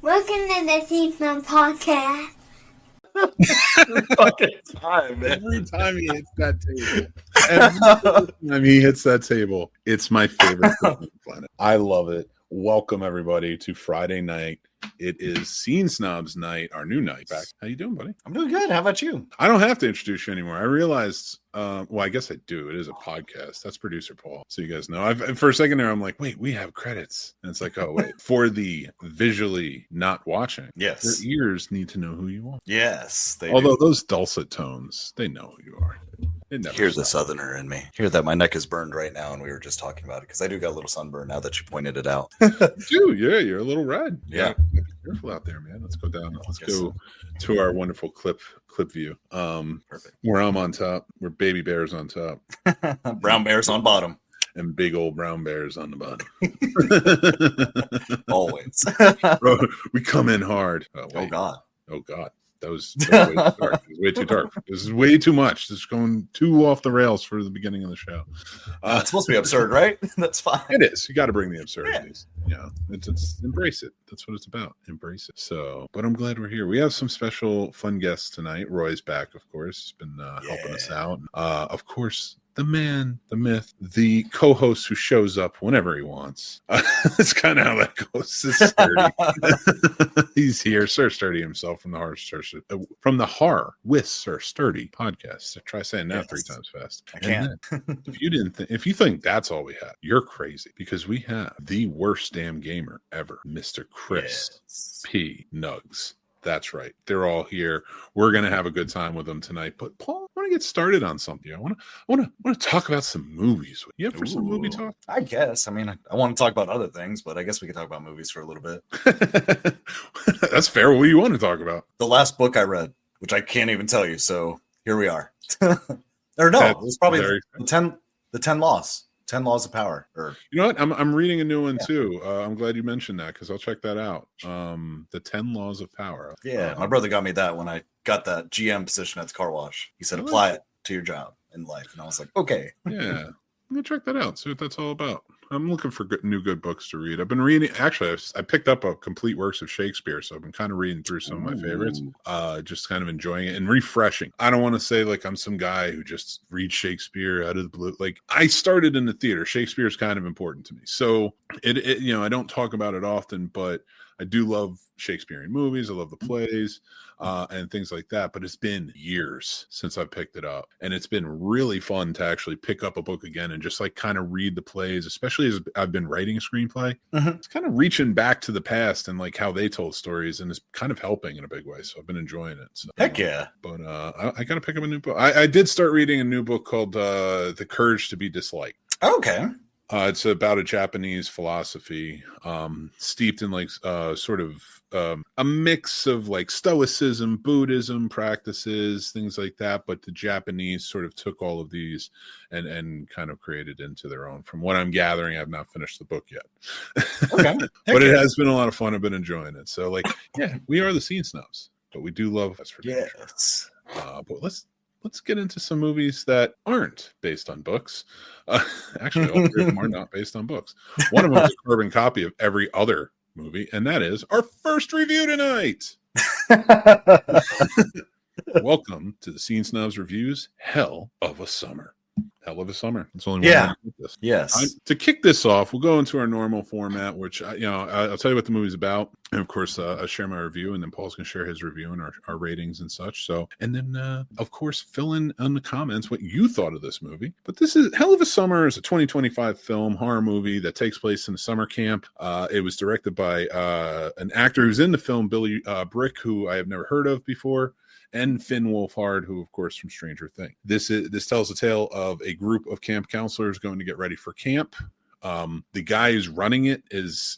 Welcome to the Scene Snobs podcast. Fucking time, man. Every time he hits that table, it's my favorite thing on the planet. I love it. Welcome everybody to Friday night. It is Scene Snobs night, our new night back. How you doing, buddy? I'm doing good. How about you? I don't have to introduce you anymore. I realized, well, I guess I do. It is a podcast. That's producer Paul. So you guys know. For a second there, I'm like, wait, we have credits. And it's like, oh, wait. For the visually not watching, Yes. your ears need to know who you are. Yes. Although those dulcet tones, they know who you are. Here's the southerner in me. Hear that my neck is burned right now, and we were just talking about it because I do got a little sunburn now that you pointed it out. Dude, yeah, you're a little red. Yeah. Be careful out there, man. Let's go down. Let's go to our wonderful clip view. Perfect. Where I'm on top, where baby bears on top. Brown bears on bottom. And big old brown bears on the bottom. Always. Bro, we come in hard. Oh God. That was way too dark. It was way too dark. This is way too much. This is going too off the rails for the beginning of the show. It's supposed to be absurd, right? That's fine. It is. You got to bring the absurdities. Yeah, it's embrace it. That's what it's about. Embrace it. So, but I'm glad we're here. We have some special fun guests tonight. Roy's back, of course. He's been helping us out. Of course, the man, the myth, the co-host who shows up whenever he wants. That's kind of how that goes. It's Sturdy. He's here, Sir Sturdy himself from the Horror with Sir Sturdy podcast. So try saying that 3 times fast. I can't. If you think that's all we have, you're crazy, because we have the worst damn gamer ever, Mr. Chris P. Nugs. That's right. They're all here. We're gonna have a good time with them tonight. But Paul, I want to get started on something. I want to talk about some movies. You up for some movie talk? I guess. I mean, I want to talk about other things, but I guess we could talk about movies for a little bit. That's fair. What do you want to talk about? The last book I read, which I can't even tell you. So here we are. Or no, it was probably the 10 Laws. 10 Laws of Power. Or you know what? I'm reading a new one too. I'm glad you mentioned that because I'll check that out. The 10 Laws of Power. Yeah, my brother got me that when I got that GM position at the car wash. He said, apply it to your job in life. And I was like, okay. Yeah, I'm gonna check that out. See what that's all about. I'm looking for good books to read. I've been reading. Actually, I picked up a complete works of Shakespeare, so I've been kind of reading through some of my favorites. Just kind of enjoying it and refreshing. I don't want to say like I'm some guy who just reads Shakespeare out of the blue. Like, I started in the theater. Shakespeare is kind of important to me, so it I don't talk about it often, but I do love Shakespearean movies. I love the plays and things like that. But it's been years since I picked it up. And it's been really fun to actually pick up a book again and just like kind of read the plays, especially as I've been writing a screenplay. It's kind of reaching back to the past and like how they told stories, and it's kind of helping in a big way. So I've been enjoying it. So, heck yeah. But I got to pick up a new book. I did start reading a new book called The Courage to be Disliked. Okay. It's about a Japanese philosophy steeped in like sort of a mix of like Stoicism, Buddhism practices, things like that. But the Japanese sort of took all of these and kind of created into their own. From what I'm gathering, I've not finished the book yet. Okay. But it has been a lot of fun. I've been enjoying it. So like, yeah, we are the Scene Snobs, but we do love us for yes. But let's get into some movies that aren't based on books. Actually, all 3 of them are not based on books. One of them is a carbon copy of every other movie, and that is our first review tonight. Welcome to the Scene Snobs Reviews Hell of a Summer. Hell of a Summer. It's only one way to put this. Yes. To kick this off, we'll go into our normal format, which I'll tell you what the movie's about, and of course, I'll share my review, and then Paul's going to share his review and our ratings and such. So, and then of course, fill in the comments what you thought of this movie. But this is Hell of a Summer is a 2025 film horror movie that takes place in a summer camp. It was directed by an actor who's in the film, Billy Brick, who I have never heard of before, and Finn Wolfhard, who, of course, from Stranger Things. This tells a tale of a group of camp counselors going to get ready for camp. The guy who's running it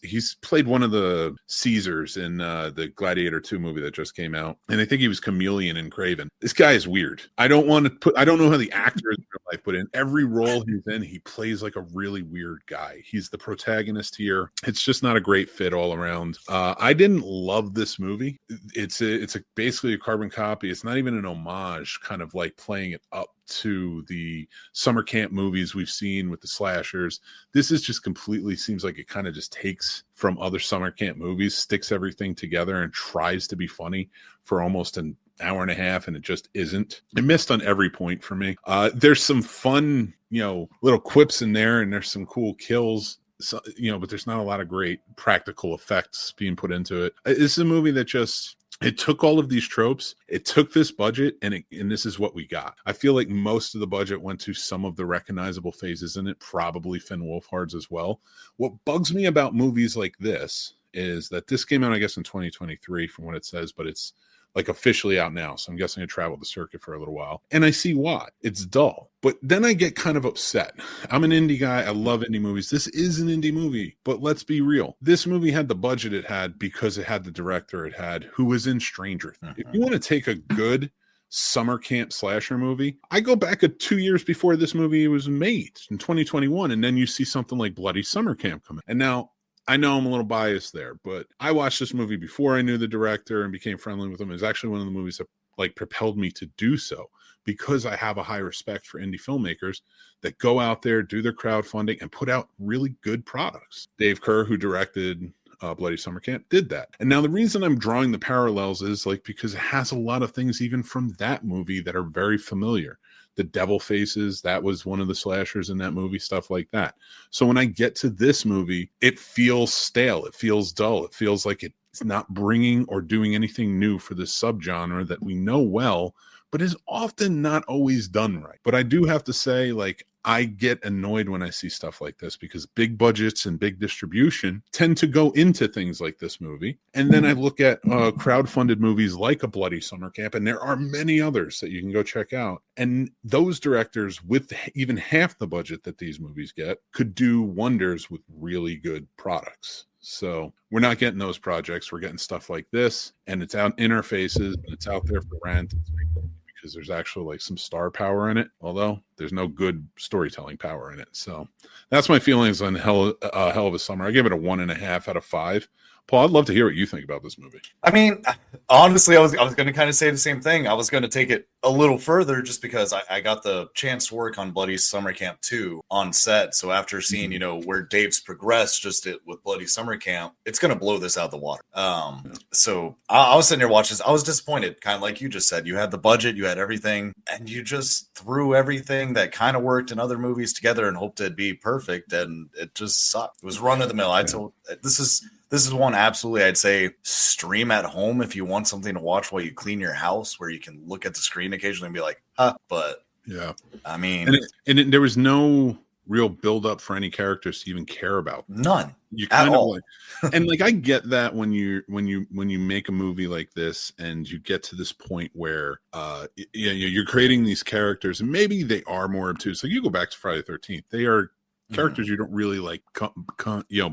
he's played one of the Caesars in the Gladiator 2 movie that just came out. And I think he was Chameleon in Craven. This guy is weird. I don't know how the actor is in real life, but in every role he's in, he plays like a really weird guy. He's the protagonist here. It's just not a great fit all around. I didn't love this movie. It's basically a carbon copy. It's not even an homage, kind of like playing it up to the summer camp movies we've seen with the slashers. This is just completely seems like it kind of just takes from other summer camp movies, sticks everything together, and tries to be funny for almost an hour and a half, and it just isn't. It missed on every point for me. There's some fun, little quips in there, and there's some cool kills. So, but there's not a lot of great practical effects being put into it. It's a movie that just, it took all of these tropes, it took this budget, and this is what we got. I feel like most of the budget went to some of the recognizable phases in it, probably Finn Wolfhard's as well. What bugs me about movies like this is that this came out, I guess, in 2023 from what it says, but it's like officially out now. So I'm guessing I traveled the circuit for a little while. And I see why. It's dull. But then I get kind of upset. I'm an indie guy. I love indie movies. This is an indie movie. But let's be real. This movie had the budget it had because it had the director it had who was in Stranger Things. If you want to take a good summer camp slasher movie, I go back 2 years before this movie was made in 2021. And then you see something like Bloody Summer Camp come in. And now, I know I'm a little biased there, but I watched this movie before I knew the director and became friendly with him. It was actually one of the movies that propelled me to do so because I have a high respect for indie filmmakers that go out there, do their crowdfunding, and put out really good products. Dave Kerr, who directed Bloody Summer Camp, did that. And now the reason I'm drawing the parallels is because it has a lot of things even from that movie that are very familiar. The devil faces, that was one of the slashers in that movie, stuff like that. So when I get to this movie, it feels stale. It feels dull. It feels like it's not bringing or doing anything new for this subgenre that we know well, but is often not always done right. But I do have to say, I get annoyed when I see stuff like this because big budgets and big distribution tend to go into things like this movie. And then I look at crowdfunded movies like A Bloody Summer Camp, and there are many others that you can go check out. And those directors with even half the budget that these movies get could do wonders with really good products. So we're not getting those projects. We're getting stuff like this, and it's out in our faces, and it's out there for rent. Because there's actually some star power in it, although there's no good storytelling power in it. So that's my feelings on Hell of a Summer. I give it a 1.5 out of 5. Paul, I'd love to hear what you think about this movie. I mean, honestly, I was going to kind of say the same thing. I was going to take it a little further just because I got the chance to work on Bloody Summer Camp 2 on set. So after seeing, where Dave's progressed with Bloody Summer Camp, it's going to blow this out the water. So I was sitting here watching this. I was disappointed, kind of like you just said. You had the budget, you had everything, and you just threw everything that kind of worked in other movies together and hoped it'd be perfect, and it just sucked. It was run of the mill. This is one absolutely, I'd say, stream at home if you want something to watch while you clean your house, where you can look at the screen occasionally and be like, huh. But yeah, I mean, there was no real build up for any characters to even care about. None. You kind of all. And I get that when you make a movie like this and you get to this point where you're creating these characters, and maybe they are more obtuse. Like you go back to Friday the 13th, they are characters you don't really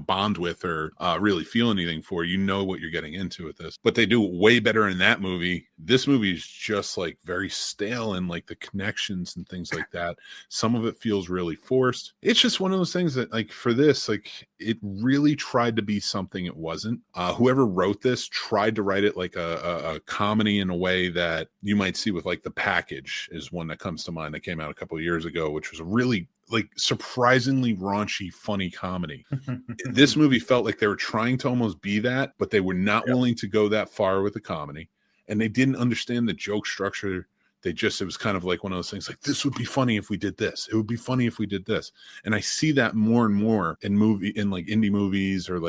bond with or really feel anything for. You know what you're getting into with this, but they do way better in that movie. This movie is just very stale, and the connections and things like that. Some of it feels really forced. It's just one of those things that for this, it really tried to be something it wasn't. Whoever wrote this tried to write it like a comedy in a way that you might see with The Package is one that comes to mind that came out a couple of years ago, which was a really surprisingly raunchy, funny comedy. This movie felt like they were trying to almost be that, but they were not willing to go that far with the comedy, and they didn't understand the joke structure. It was kind of one of those things this would be funny if we did this. It would be funny if we did this. And I see that more and more in indie movies or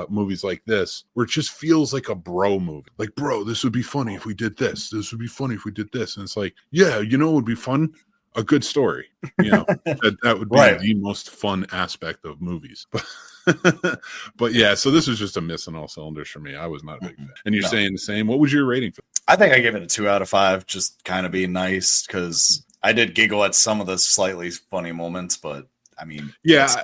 movies like this, where it just feels like a bro movie. Bro, this would be funny if we did this. This would be funny if we did this. And it's yeah, it would be fun. A good story, that would be the most fun aspect of movies. But yeah, so this was just a miss on all cylinders for me. I was not a big fan. And you're saying the same. What was your rating for? I think I give it a 2 out of 5, just kind of being nice, because I did giggle at some of the slightly funny moments, but I mean, that's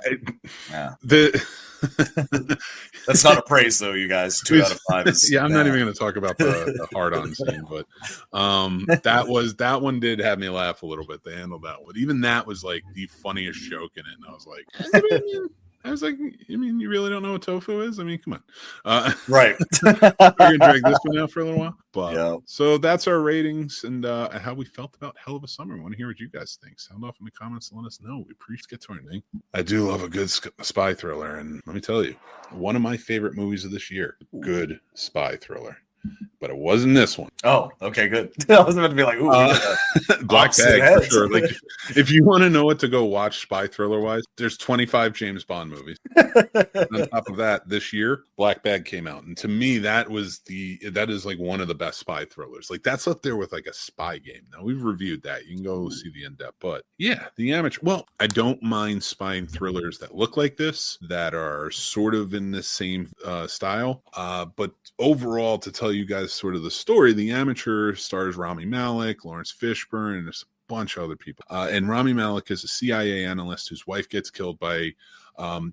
not a praise though, you guys. 2 out of 5 is, I'm not even going to talk about the hard-on scene, but that one did have me laugh a little bit. They handled that one. Even that was the funniest joke in it, and I was I was like, you mean you really don't know what tofu is? I mean, come on. Right. We're gonna drag this one out for a little while. But Yeah. so that's our ratings and how we felt about Hell of a Summer. I want to hear what you guys think. Sound off in the comments and let us know. We appreciate get to our thing. I do love a good spy thriller, and let me tell you, one of my favorite movies of this year, good spy thriller. But it wasn't this one. Oh, okay, good. I was about to be like, ooh, Black opposite Bag for heads. sure. Like, if you want to know what to go watch spy thriller wise, there's 25 James Bond movies. On top of that, this year, Black Bag came out, and to me, that is like one of the best spy thrillers. Like, that's up there with like a Spy Game. Now we've reviewed that. You can go see the in depth, but yeah, the amateur. Well, I don't mind spy thrillers that look like this, that are sort of in the same style. But overall, to tell you guys sort of the story, The Amateur stars Rami Malek, Lawrence Fishburne, and there's a bunch of other people. And Rami Malek is a CIA analyst whose wife gets killed by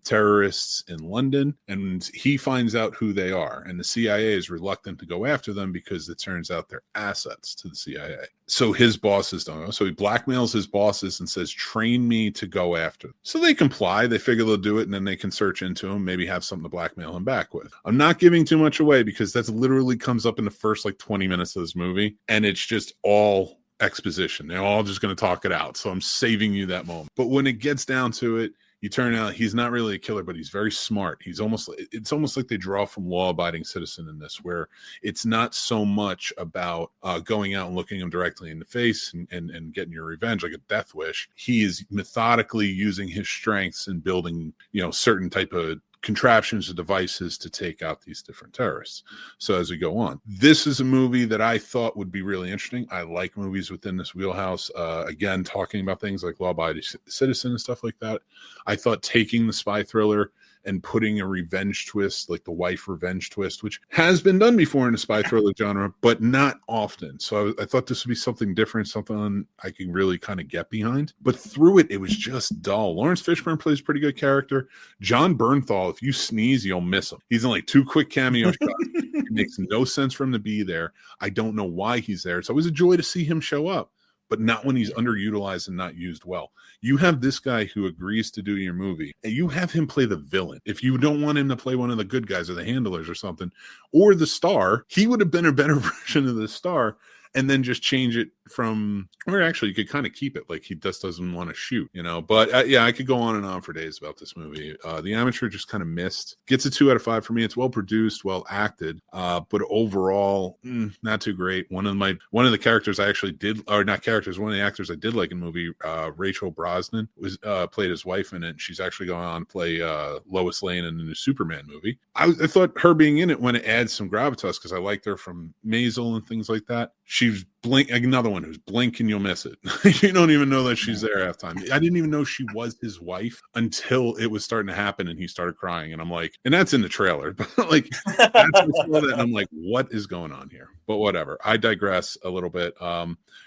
terrorists in London, and he finds out who they are, and the CIA is reluctant to go after them because it turns out they're assets to the CIA. So his bosses don't know. So he blackmails his bosses and says, train me to go after them. So they comply. They figure they'll do it, and then they can search into him, maybe have something to blackmail him back with. I'm not giving too much away because that's literally comes up in the first like 20 minutes of this movie, and it's just all exposition. They're all just going to talk it out. So I'm saving you that moment. But when it gets down to it, you turn out he's not really a killer, but he's very smart. It's almost like they draw from Law-Abiding Citizen in this, where it's not so much about going out and looking him directly in the face and getting your revenge like a death wish. He is methodically using his strengths and building, certain type of contraptions or devices to take out these different terrorists. So as we go on, this is a movie that I thought would be really interesting. I like movies within this wheelhouse. Again, talking about things like Law-Abiding Citizen and stuff like that. I thought taking the spy thriller and putting a revenge twist, like the wife revenge twist, which has been done before in the spy thriller genre, but not often. So I thought this would be something different, something I can really kind of get behind. But through it, it was just dull. Lawrence Fishburne plays a pretty good character. John Bernthal, if you sneeze, you'll miss him. He's in like 2 quick cameo shots. It makes no sense for him to be there. I don't know why he's there. It's always a joy to see him show up, but not when he's underutilized and not used well. You have this guy who agrees to do your movie, and you have him play the villain. If you don't want him to play one of the good guys or the handlers or something, or the star, he would have been a better version of the star, and then just change it from, or actually you could kind of keep it like he just doesn't want to shoot, but yeah, I could go on and on for days about this movie. The Amateur just kind of missed. Gets a 2 out of 5 for me. It's well produced, well acted, but overall not too great. One of the characters I actually did, or not characters, one of the actors I did like in the movie, Rachel Brosnan was played his wife in it, and she's actually going on to play Lois Lane in the new Superman movie. I thought her being in it when it adds some gravitas, because I liked her from Maisel and things like that. She's another one who's blink and you'll miss it. You don't even know that she's there half time. I didn't even know she was his wife until it was starting to happen and he started crying, and I'm like, and that's in the trailer, but like that's that, and I'm like, what is going on here? But whatever. I digress a little bit.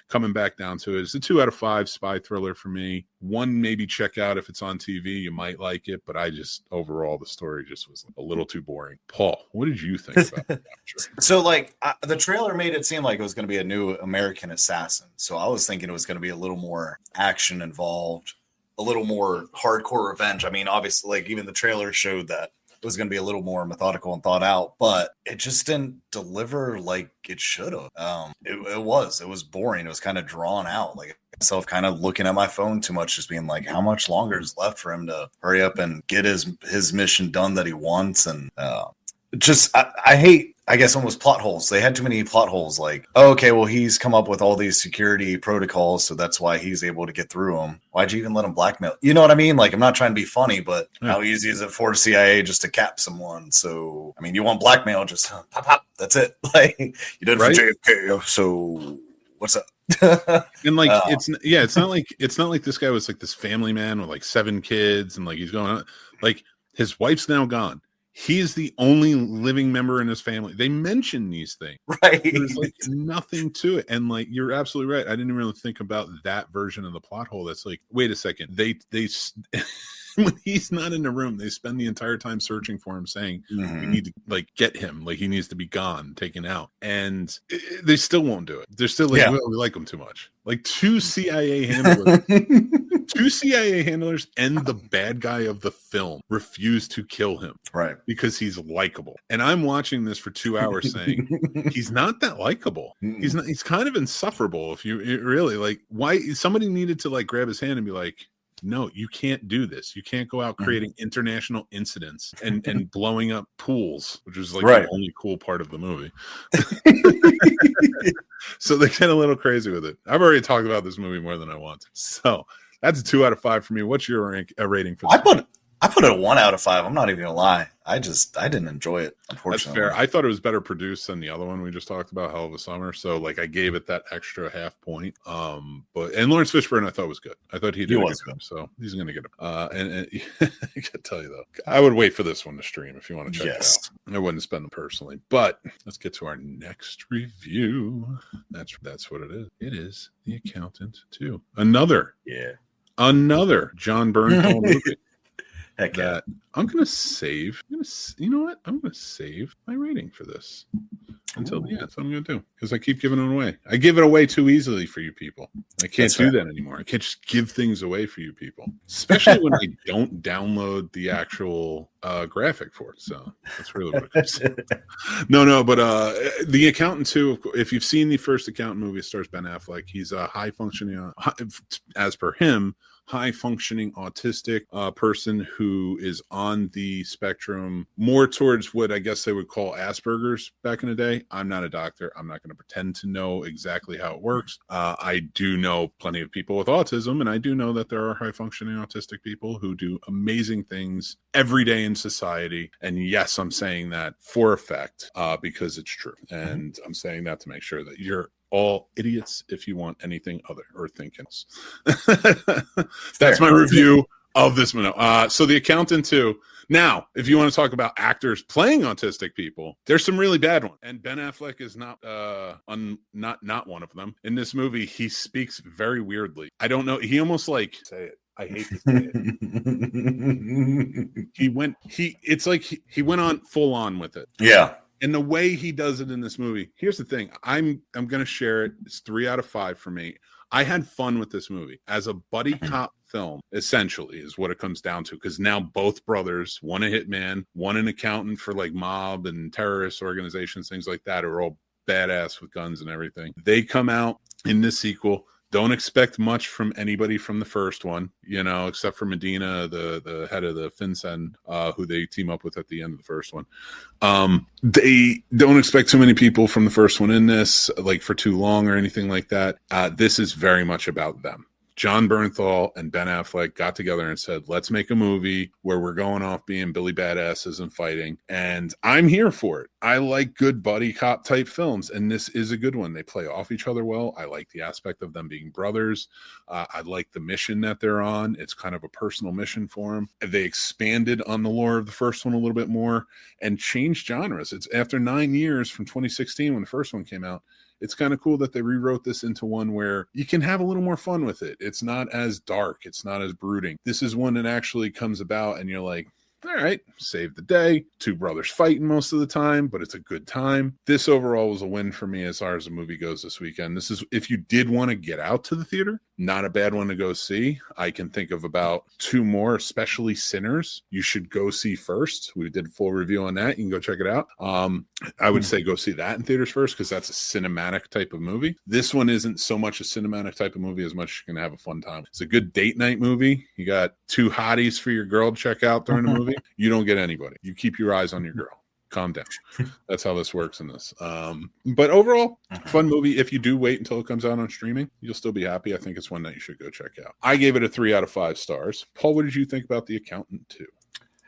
Coming back down to it, it's a 2 out of 5 spy thriller for me. 1 maybe check out if it's on TV, you might like it, but I just overall the story just was a little too boring. Paul, what did you think about that? So like the trailer made it seem like it was going to be a new American Assassin. So I was thinking it was going to be a little more action involved, a little more hardcore revenge. I mean, obviously, like even the trailer showed that it was going to be a little more methodical and thought out, but it just didn't deliver like it should have. It was boring. It was kind of drawn out. Like myself kind of looking at my phone too much, just being like, how much longer is left for him to hurry up and get his mission done that he wants? And I hate, I guess, almost plot holes. They had too many plot holes. Like, oh, okay, well, he's come up with all these security protocols, so that's why he's able to get through them. Why'd you even let him blackmail? You know what I mean? Like, I'm not trying to be funny, but how easy is it for the CIA just to cap someone? So, I mean, you want blackmail, just pop, pop, that's it. Like, you did it for JFK, so what's up? And like it's not like this guy was like this family man with like 7 kids and like he's going on, like his wife's now gone. He's the only living member in his family. They mention these things. Right. There's like nothing to it. And like, you're absolutely right. I didn't really think about that version of the plot hole. That's like, wait a second. They when he's not in the room, they spend the entire time searching for him, saying we need to like get him, like he needs to be gone, taken out, and they still won't do it. They're still like, well, we like him too much. Like two CIA handlers and the bad guy of the film refuse to kill him, right? Because he's likable. And I'm watching this for 2 hours saying he's not that likable. He's not. He's kind of insufferable. If you really like, why somebody needed to like grab his hand and be like, no, you can't do this. You can't go out creating international incidents and blowing up pools, which is like the only cool part of the movie. So they get a little crazy with it. I've already talked about this movie more than I want to. So that's a 2 out of 5 for me. What's your rating for this? I put it a 1 out of 5. I'm not even gonna lie. I didn't enjoy it, unfortunately. That's fair. I thought it was better produced than the other one we just talked about, Hell of a Summer. So like I gave it that extra half point. And Lawrence Fishburne I thought was good. I thought he did a good job. So he's gonna get it. And I gotta tell you though, I would wait for this one to stream if you want to check it out. I wouldn't spend them personally. But let's get to our next review. That's what it is. It is The Accountant 2. Another John Bernthal movie. Heck yeah. That I'm gonna save. You know what? I'm gonna save my rating for this until the end. That's what I'm gonna do because I keep giving it away. I give it away too easily for you people. I can't do that anymore. I can't just give things away for you people, especially when I don't download the actual graphic for it. So that's really what it comes to. No, but The Accountant 2. If you've seen the first Accountant movie, it stars Ben Affleck. He's a high functioning, as per him, high-functioning autistic person who is on the spectrum more towards what I guess they would call Asperger's back in the day. I'm not a doctor. I'm not going to pretend to know exactly how it works. I do know plenty of people with autism, and I do know that there are high-functioning autistic people who do amazing things every day in society. And yes, I'm saying that for effect because it's true. And I'm saying that to make sure that you're all idiots if you want anything other or think else. That's my review of this minute. So The Accountant 2. Now, if you want to talk about actors playing autistic people, there's some really bad ones, and Ben Affleck is not one of them. In this movie, he speaks very weirdly. I don't know. He almost like say it. I hate to say it. He went on full on with it. Yeah. And the way he does it in this movie, here's the thing. I'm going to share it. It's 3 out of 5 for me. I had fun with this movie as a buddy cop film, essentially, is what it comes down to. Because now both brothers, one a hitman, one an accountant for like mob and terrorist organizations, things like that, are all badass with guns and everything. They come out in this sequel. Don't expect much from anybody from the first one, except for Medina, the head of the FinCEN, who they team up with at the end of the first one. They don't expect too many people from the first one in this, like for too long or anything like that. This is very much about them. John Bernthal and Ben Affleck got together and said, let's make a movie where we're going off being Billy Badasses and fighting. And I'm here for it. I like good buddy cop type films, and this is a good one. They play off each other well. I like the aspect of them being brothers. I like the mission that they're on. It's kind of a personal mission for them. They expanded on the lore of the first one a little bit more and changed genres. It's after 9 years from 2016 when the first one came out. It's kind of cool that they rewrote this into one where you can have a little more fun with it. It's not as dark. It's not as brooding. This is one that actually comes about and you're like, all right, save the day. Two brothers fighting most of the time, but it's a good time. This overall was a win for me as far as the movie goes this weekend. This is, if you did want to get out to the theater, not a bad one to go see. I can think of about 2 more, especially Sinners. You should go see first. We did a full review on that. You can go check it out. I would say go see that in theaters first because that's a cinematic type of movie. This one isn't so much a cinematic type of movie as much as you can have a fun time. It's a good date night movie. You got 2 hotties for your girl to check out during the movie. You don't get anybody. You keep your eyes on your girl. Calm down. That's how this works in this. But overall, fun movie. If you do wait until it comes out on streaming, you'll still be happy. I think it's one that you should go check out. I gave it a 3 out of 5 stars. Paul, what did you think about The Accountant 2?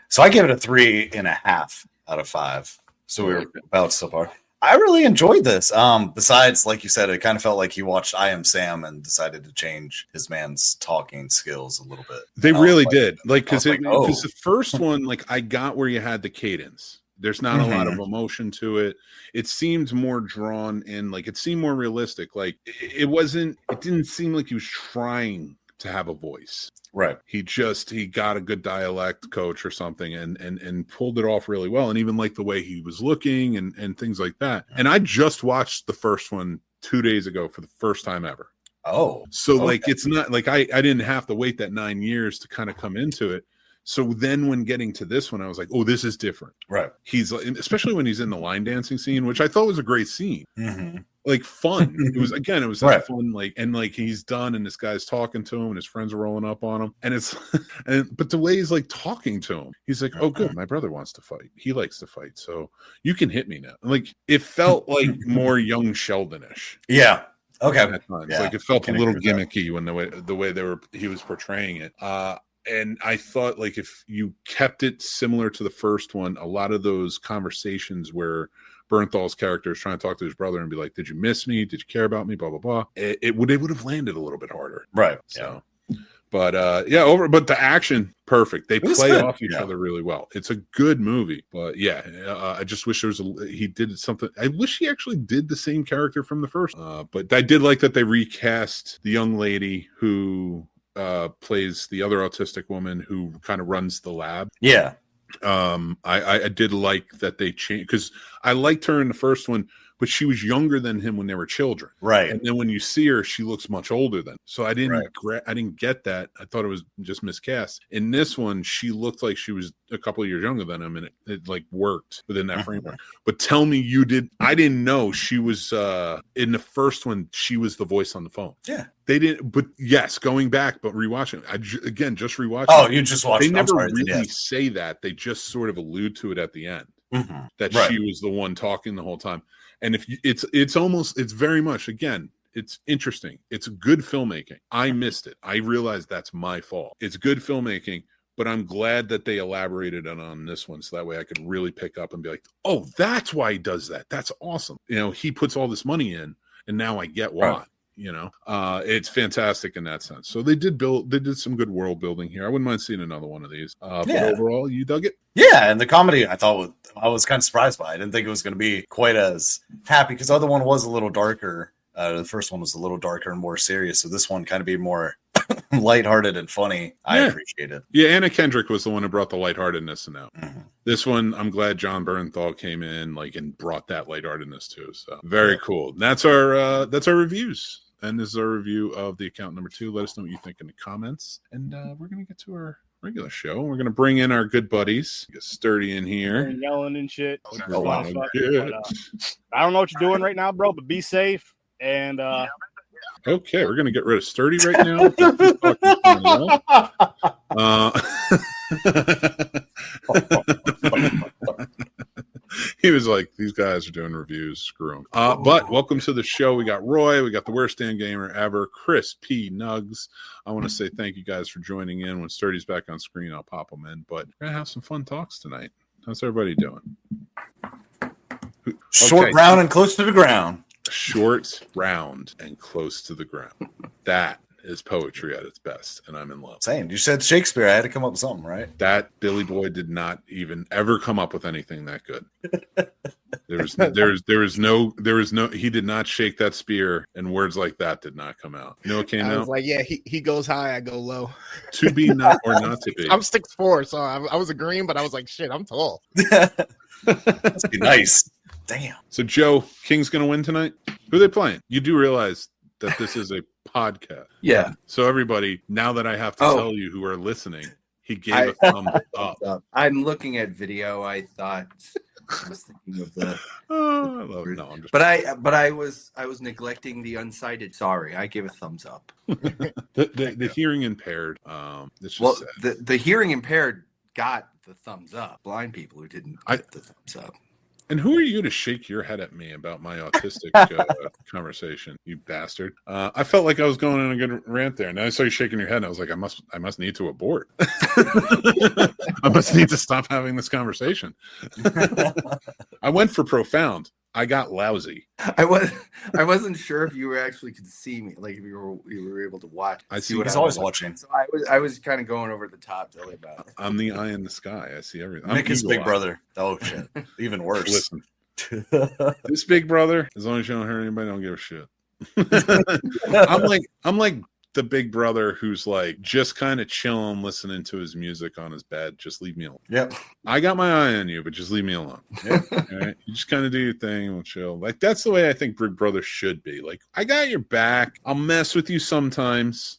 So I gave it a 3.5 out of 5. So we were about so far. I really enjoyed this. Besides, like you said, it kind of felt like he watched I Am Sam and decided to change his man's talking skills a little bit. They really did. Like, because the first one, like, I got where you had the cadence. There's not a lot of emotion to it. It seemed more drawn in, like, it seemed more realistic. Like, it didn't seem like he was trying to have a voice. Right. He got a good dialect coach or something and pulled it off really well. And even like the way he was looking and things like that. And I just watched the first one 2 days ago for the first time ever. Oh, so okay. Like, it's not like I didn't have to wait that 9 years to kind of come into it. So then when getting to this one, I was like, oh, this is different. Right. He's especially when he's in the line dancing scene, which I thought was a great scene. Mm-hmm. Like fun. It was such Right. fun. Like, and like he's done and this guy's talking to him and his friends are rolling up on him. And it's, but the way he's like talking to him, he's like, oh, good. My brother wants to fight. He likes to fight. So you can hit me now. Like it felt like more young Sheldon-ish. Yeah. Okay. Yeah, like it felt a little gimmicky when the way he was portraying it. And I thought like if you kept it similar to the first one, a lot of those conversations where Bernthal's character is trying to talk to his brother and be like, "Did you miss me? Did you care about me?" Blah blah blah. It would have landed a little bit harder, right? So, but but the action perfect. They play off each other really well. It's a good movie, but I just wish he did something. I wish he actually did the same character from the first. But I did like that they recast the young lady who plays the other autistic woman who kind of runs the lab. Yeah. I did like that they changed because I liked her in the first one, but she was younger than him when they were children. Right. And then when you see her, she looks much older than. So I didn't get that. I thought it was just miscast. In this one, she looked like she was a couple of years younger than him, and it like worked within that framework. But tell me you did. I didn't know she was in the first one. She was the voice on the phone. Yeah. They didn't, but yes, going back, but rewatching. Just rewatching. Oh, you just watched. They never really say that. They just sort of allude to it at the end that she was the one talking the whole time. And if it's very much, again, it's interesting. It's good filmmaking. I missed it. I realized that's my fault. It's good filmmaking, but I'm glad that they elaborated on this one, so that way I could really pick up and be like, oh, that's why he does that. That's awesome. He puts all this money in, and now I get why. Right. It's fantastic in that sense. So they did some good world building here. I wouldn't mind seeing another one of these. But overall, you dug it? Yeah, and the comedy I was kind of surprised by. I didn't think it was going to be quite as happy because the other one was a little darker. The first one was a little darker and more serious. So this one kind of be more lighthearted and funny. I appreciate it. Yeah, Anna Kendrick was the one who brought the lightheartedness in out. This one, I'm glad John Bernthal came in and brought that lightheartedness too. So very cool. That's our reviews. And this is our review of The Account number 2. Let us know what you think in the comments. And we're going to get to our regular show. We're going to bring in our good buddies. Get Sturdy in here. And yelling and shit. I don't know what you're doing right now, bro, but be safe. And okay, we're going to get rid of Sturdy right now. He was like, these guys are doing reviews, screw them. But welcome to the show. We got Roy, we got the worst damn gamer ever, Chris P. Nugs. I want to say thank you guys for joining in. When Sturdy's back on screen, I'll pop them in. But we're going to have some fun talks tonight. How's everybody doing? Short, round, and close to the ground. Short, round, and close to the ground. That is poetry at its best, and I'm in love. Saying you said Shakespeare, I had to come up with something, right? That Billy Boy did not even ever come up with anything that good. There was no. He did not shake that spear, and words like that did not come out. You know what came out? I was like, yeah, he goes high, I go low. To be not or not to be. I'm 6'4", so I was agreeing, but I was like, shit, I'm tall. That's nice. Damn. So Joe, King's gonna win tonight. Who are they playing? You do realize that this is a podcast. Yeah. So everybody, now that I have to tell you who are listening, he gave a thumbs up. I'm looking at video. I thought I was thinking of the. Oh, I love it. No, I'm just. But I was neglecting the unsighted. Sorry, I give a thumbs up. the hearing impaired. It's just the hearing impaired got the thumbs up. Blind people who didn't get the thumbs up. And who are you to shake your head at me about my autistic conversation, you bastard? I felt like I was going on a good rant there. Now I saw you shaking your head, and I was like, I must need to abort. I must need to stop having this conversation. I went for profound. I got lousy. I wasn't sure if you actually could see me, like if you were able to watch. I see. He's always watching. So I was kind of going over the top, Billy, about it. I'm the eye in the sky. I see everything. Nick is big brother. Oh shit! Even worse. Listen, this big brother. As long as you don't hurt anybody, don't give a shit. I'm like the big brother who's like just kind of chilling, listening to his music on his bed. Just leave me alone. Yep. I got my eye on you, but just leave me alone. Yep. All right? You just kind of do your thing. We'll chill. Like, that's the way I think big brothers should be. Like, I got your back. I'll mess with you sometimes.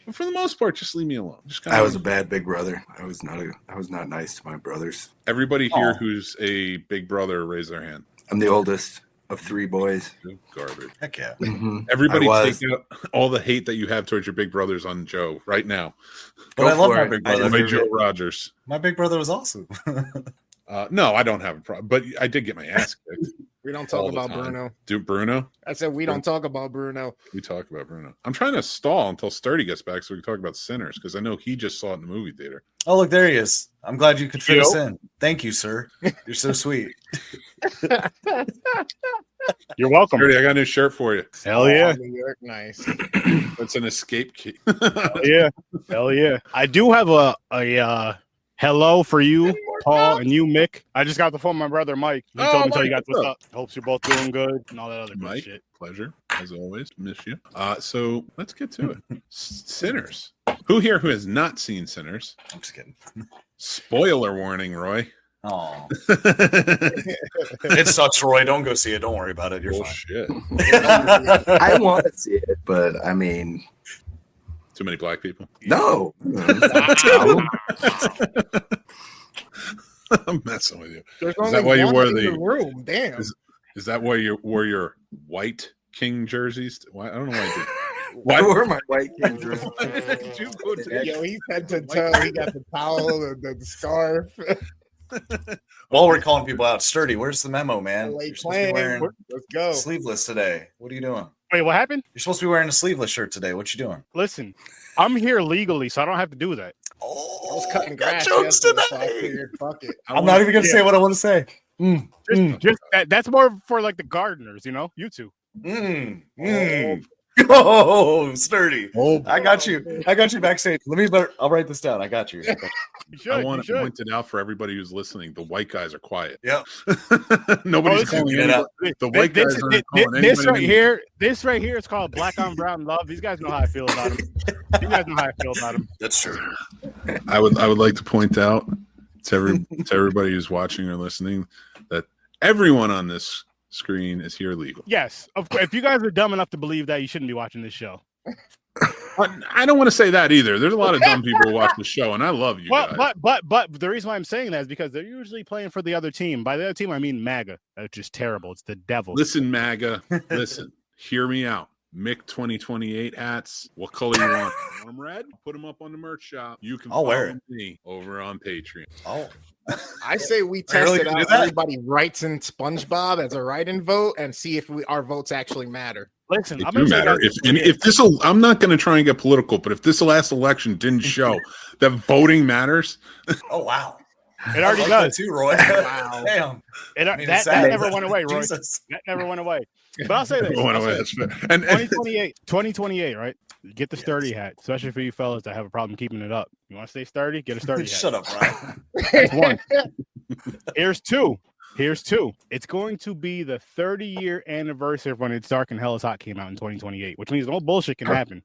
But for the most part, just leave me alone. Just I was a bad big brother. I was not nice to my brothers. Everybody here who's a big brother, raise their hand. I'm the oldest of 3 boys. Garbage. Heck yeah. Mm-hmm. Everybody take out all the hate that you have towards your big brothers on Joe right now. But I love my big brother. My Joe Rogers. My big brother was awesome. No, I don't have a problem. But I did get my ass kicked. We don't talk about Bruno. Do Bruno? I said we don't talk about Bruno. We talk about Bruno. I'm trying to stall until Sturdy gets back so we can talk about Sinners, because I know he just saw it in the movie theater. Oh, look, there he is. I'm glad you could fit us in. Thank you, sir. You're so sweet. You're welcome. Sturdy, I got a new shirt for you. Hell yeah. New York, nice. It's an escape key. Hell yeah. I do have a hello for you, Paul, and you, Mick. I just got the phone from my brother, Mike. He told me to tell you guys what's up. Hopes you're both doing good and all that other good shit. Pleasure, as always. Miss you. So let's get to it. Sinners. Who here who has not seen Sinners? I'm just kidding. Spoiler warning, Roy. Oh, it sucks, Roy. Don't go see it. Don't worry about it. You're fine. Shit. I want to see it, but I mean, too many black people. No. I'm messing with you. There's Is that why you wore the room? Damn. Is that why you wore your white King jerseys? Why I don't know why I did. Why wore my white King jersey? Yo, he's head to toe. He got the towel, the scarf. While we're calling people out, Sturdy, where's the memo, man? Late You're supposed to be wearing Let's go. sleeveless today. What are you doing? Wait, what happened? You're supposed to be wearing a sleeveless shirt today. What you doing? Listen, I'm here legally, so I don't have to do that. I was cutting grass jokes yesterday, today. so I figured, fuck it. I'm not even gonna say what I want to say. Just that's more for like the gardeners, you know, you two. Oh, Sturdy. Oh, I got you. I got you backstage. I'll write this down. I got you. You should. I want to point it out for everybody who's listening. The white guys are quiet. Yep. Nobody's calling it out. The white guys aren't calling this right anybody. here. This right here is called Black on Brown Love. These guys know how I feel about him. You guys know how I feel about him. That's true. I would like to point out to everybody who's watching or listening that everyone on this screen is here legal. Yes, of course. If you guys are dumb enough to believe that, you shouldn't be watching this show. I don't want to say that either. There's a lot of dumb people who watch the show, and I love you guys. But the reason why I'm saying that is because they're usually playing for the other team. By the other team, I mean MAGA. That's just terrible. It's the devil. Listen, MAGA. Listen. Hear me out. Mick 2028 hats. What color you want? Warm red? Put them up on the merch shop. You can I'll wear follow me over on Patreon. Oh. I say we I test really it can do out. that? Everybody writes in SpongeBob as a write-in vote and see if our votes actually matter. Listen, It I'm do gonna matter. If this will, I'm not going to try and get political, but if this last election didn't show that voting matters, Oh wow. It already does too, Roy. Wow. Damn. That never went away, Roy. Jesus. That never went away. But I'll say this. And 2028, right? Get the sturdy hat, especially for you fellas that have a problem keeping it up. You want to stay sturdy? Get a sturdy hat. Shut up, Ryan. That's one. Here's two. It's going to be the 30-year anniversary of when It's Dark and Hell is Hot came out in 2028, which means no bullshit can happen.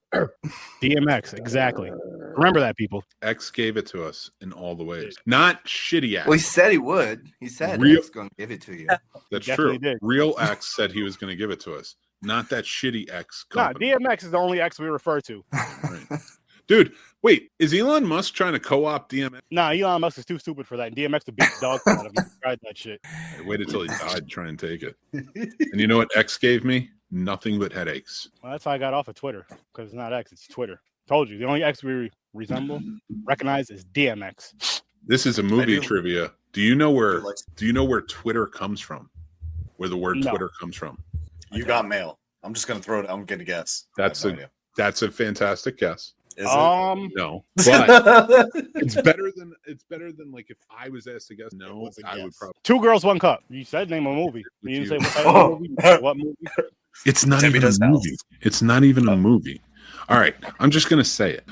DMX, exactly. Remember that, people. X gave it to us in all the ways. Not shitty X. Well, he said he would. He said he was going to give it to you. That's definitely true. did. Real X said he was going to give it to us. Not that shitty X company. DMX is the only X we refer to. Right. Dude, wait, is Elon Musk trying to co-opt DMX? Nah, Elon Musk is too stupid for that. And DMX to beat the dog out of him. He tried that shit. I waited till he died to try and take it. And you know what X gave me? Nothing but headaches. Well, that's how I got off of Twitter, because it's not X, it's Twitter. Told you, the only X we recognize is DMX. This is a movie trivia. Do you know where Twitter comes from? Where the word Twitter comes from? You got mail. I'm just gonna throw it. I'm gonna guess. That's a fantastic guess. Is it? No, but it's better than like if I was asked to guess. No, I would probably. Two Girls, One Cup. You said name a movie. You didn't say what type of movie. What movie? It's not Debbie even a Does movie. House. It's not even a movie. All right, I'm just gonna say it.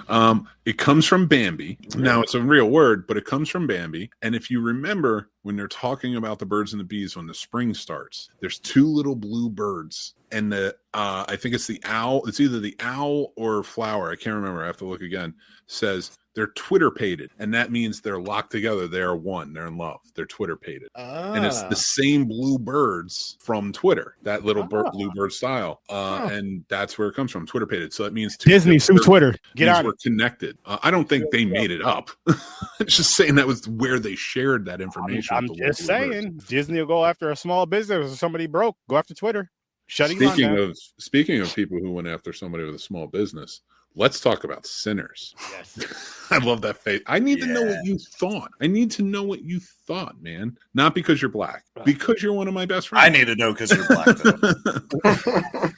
It comes from Bambi. Now it's a real word, but it comes from Bambi. And if you remember when they're talking about the birds and the bees when the spring starts, there's two little blue birds, and I think it's the owl. It's either the owl or flower. I can't remember. I have to look again. Says they're Twitter-pated, and that means they're locked together. They are one. They're in love. They're Twitter-pated, and it's the same blue birds from Twitter. That little blue bird style, and that's where it comes from. Twitter-pated. So that means Disney sue Twitter. Get on. We're connected. I don't think they made it up. Just saying that was where they shared that information. I'm just saying, Disney will go after a small business or somebody broke. Go after Twitter. Speaking of people who went after somebody with a small business. Let's talk about Sinners. Yes. I love that face. I need to know what you thought. I need to know what you thought, man. Not because you're black, because you're one of my best friends. I need to know because you're black, though.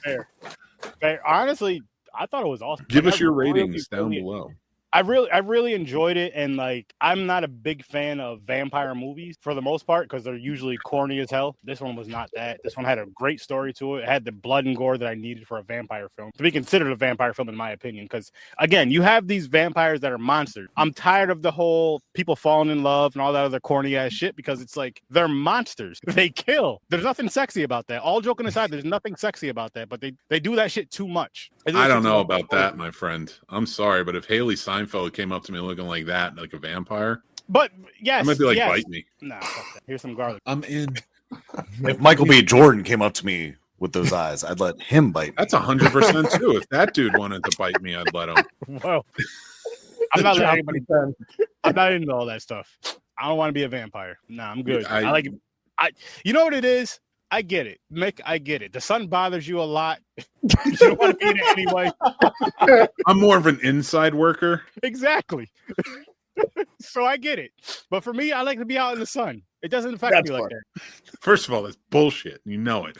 Fair. Honestly, I thought it was awesome. Give us your ratings down below. I really enjoyed it, and like I'm not a big fan of vampire movies for the most part because they're usually corny as hell. This one was not that. This one had a great story to it. It had the blood and gore that I needed for a vampire film to be considered a vampire film, in my opinion. Because again, you have these vampires that are monsters. I'm tired of the whole people falling in love and all that other corny ass shit because it's like they're monsters. They kill. There's nothing sexy about that. All joking aside, there's nothing sexy about that. But they do that shit too much. I don't know about that, my friend. I'm sorry, but if Haley Seinfeld came up to me looking like that, like a vampire, but yes, I might be like, bite me. Nah, fuck that. Here's some garlic. I'm in. If Michael B. Jordan came up to me with those eyes, I'd let him bite me. That's 100% too. If that dude wanted to bite me, I'd let him. Whoa. I'm not letting anybody. I'm not into all that stuff. I don't want to be a vampire. Nah, I'm good. I like it. You know what it is? I get it, Mick. I get it. The sun bothers you a lot. You don't want to be in it anyway. I'm more of an inside worker. Exactly. So I get it. But for me, I like to be out in the sun. It doesn't affect me like that. First of all, that's bullshit. You know it.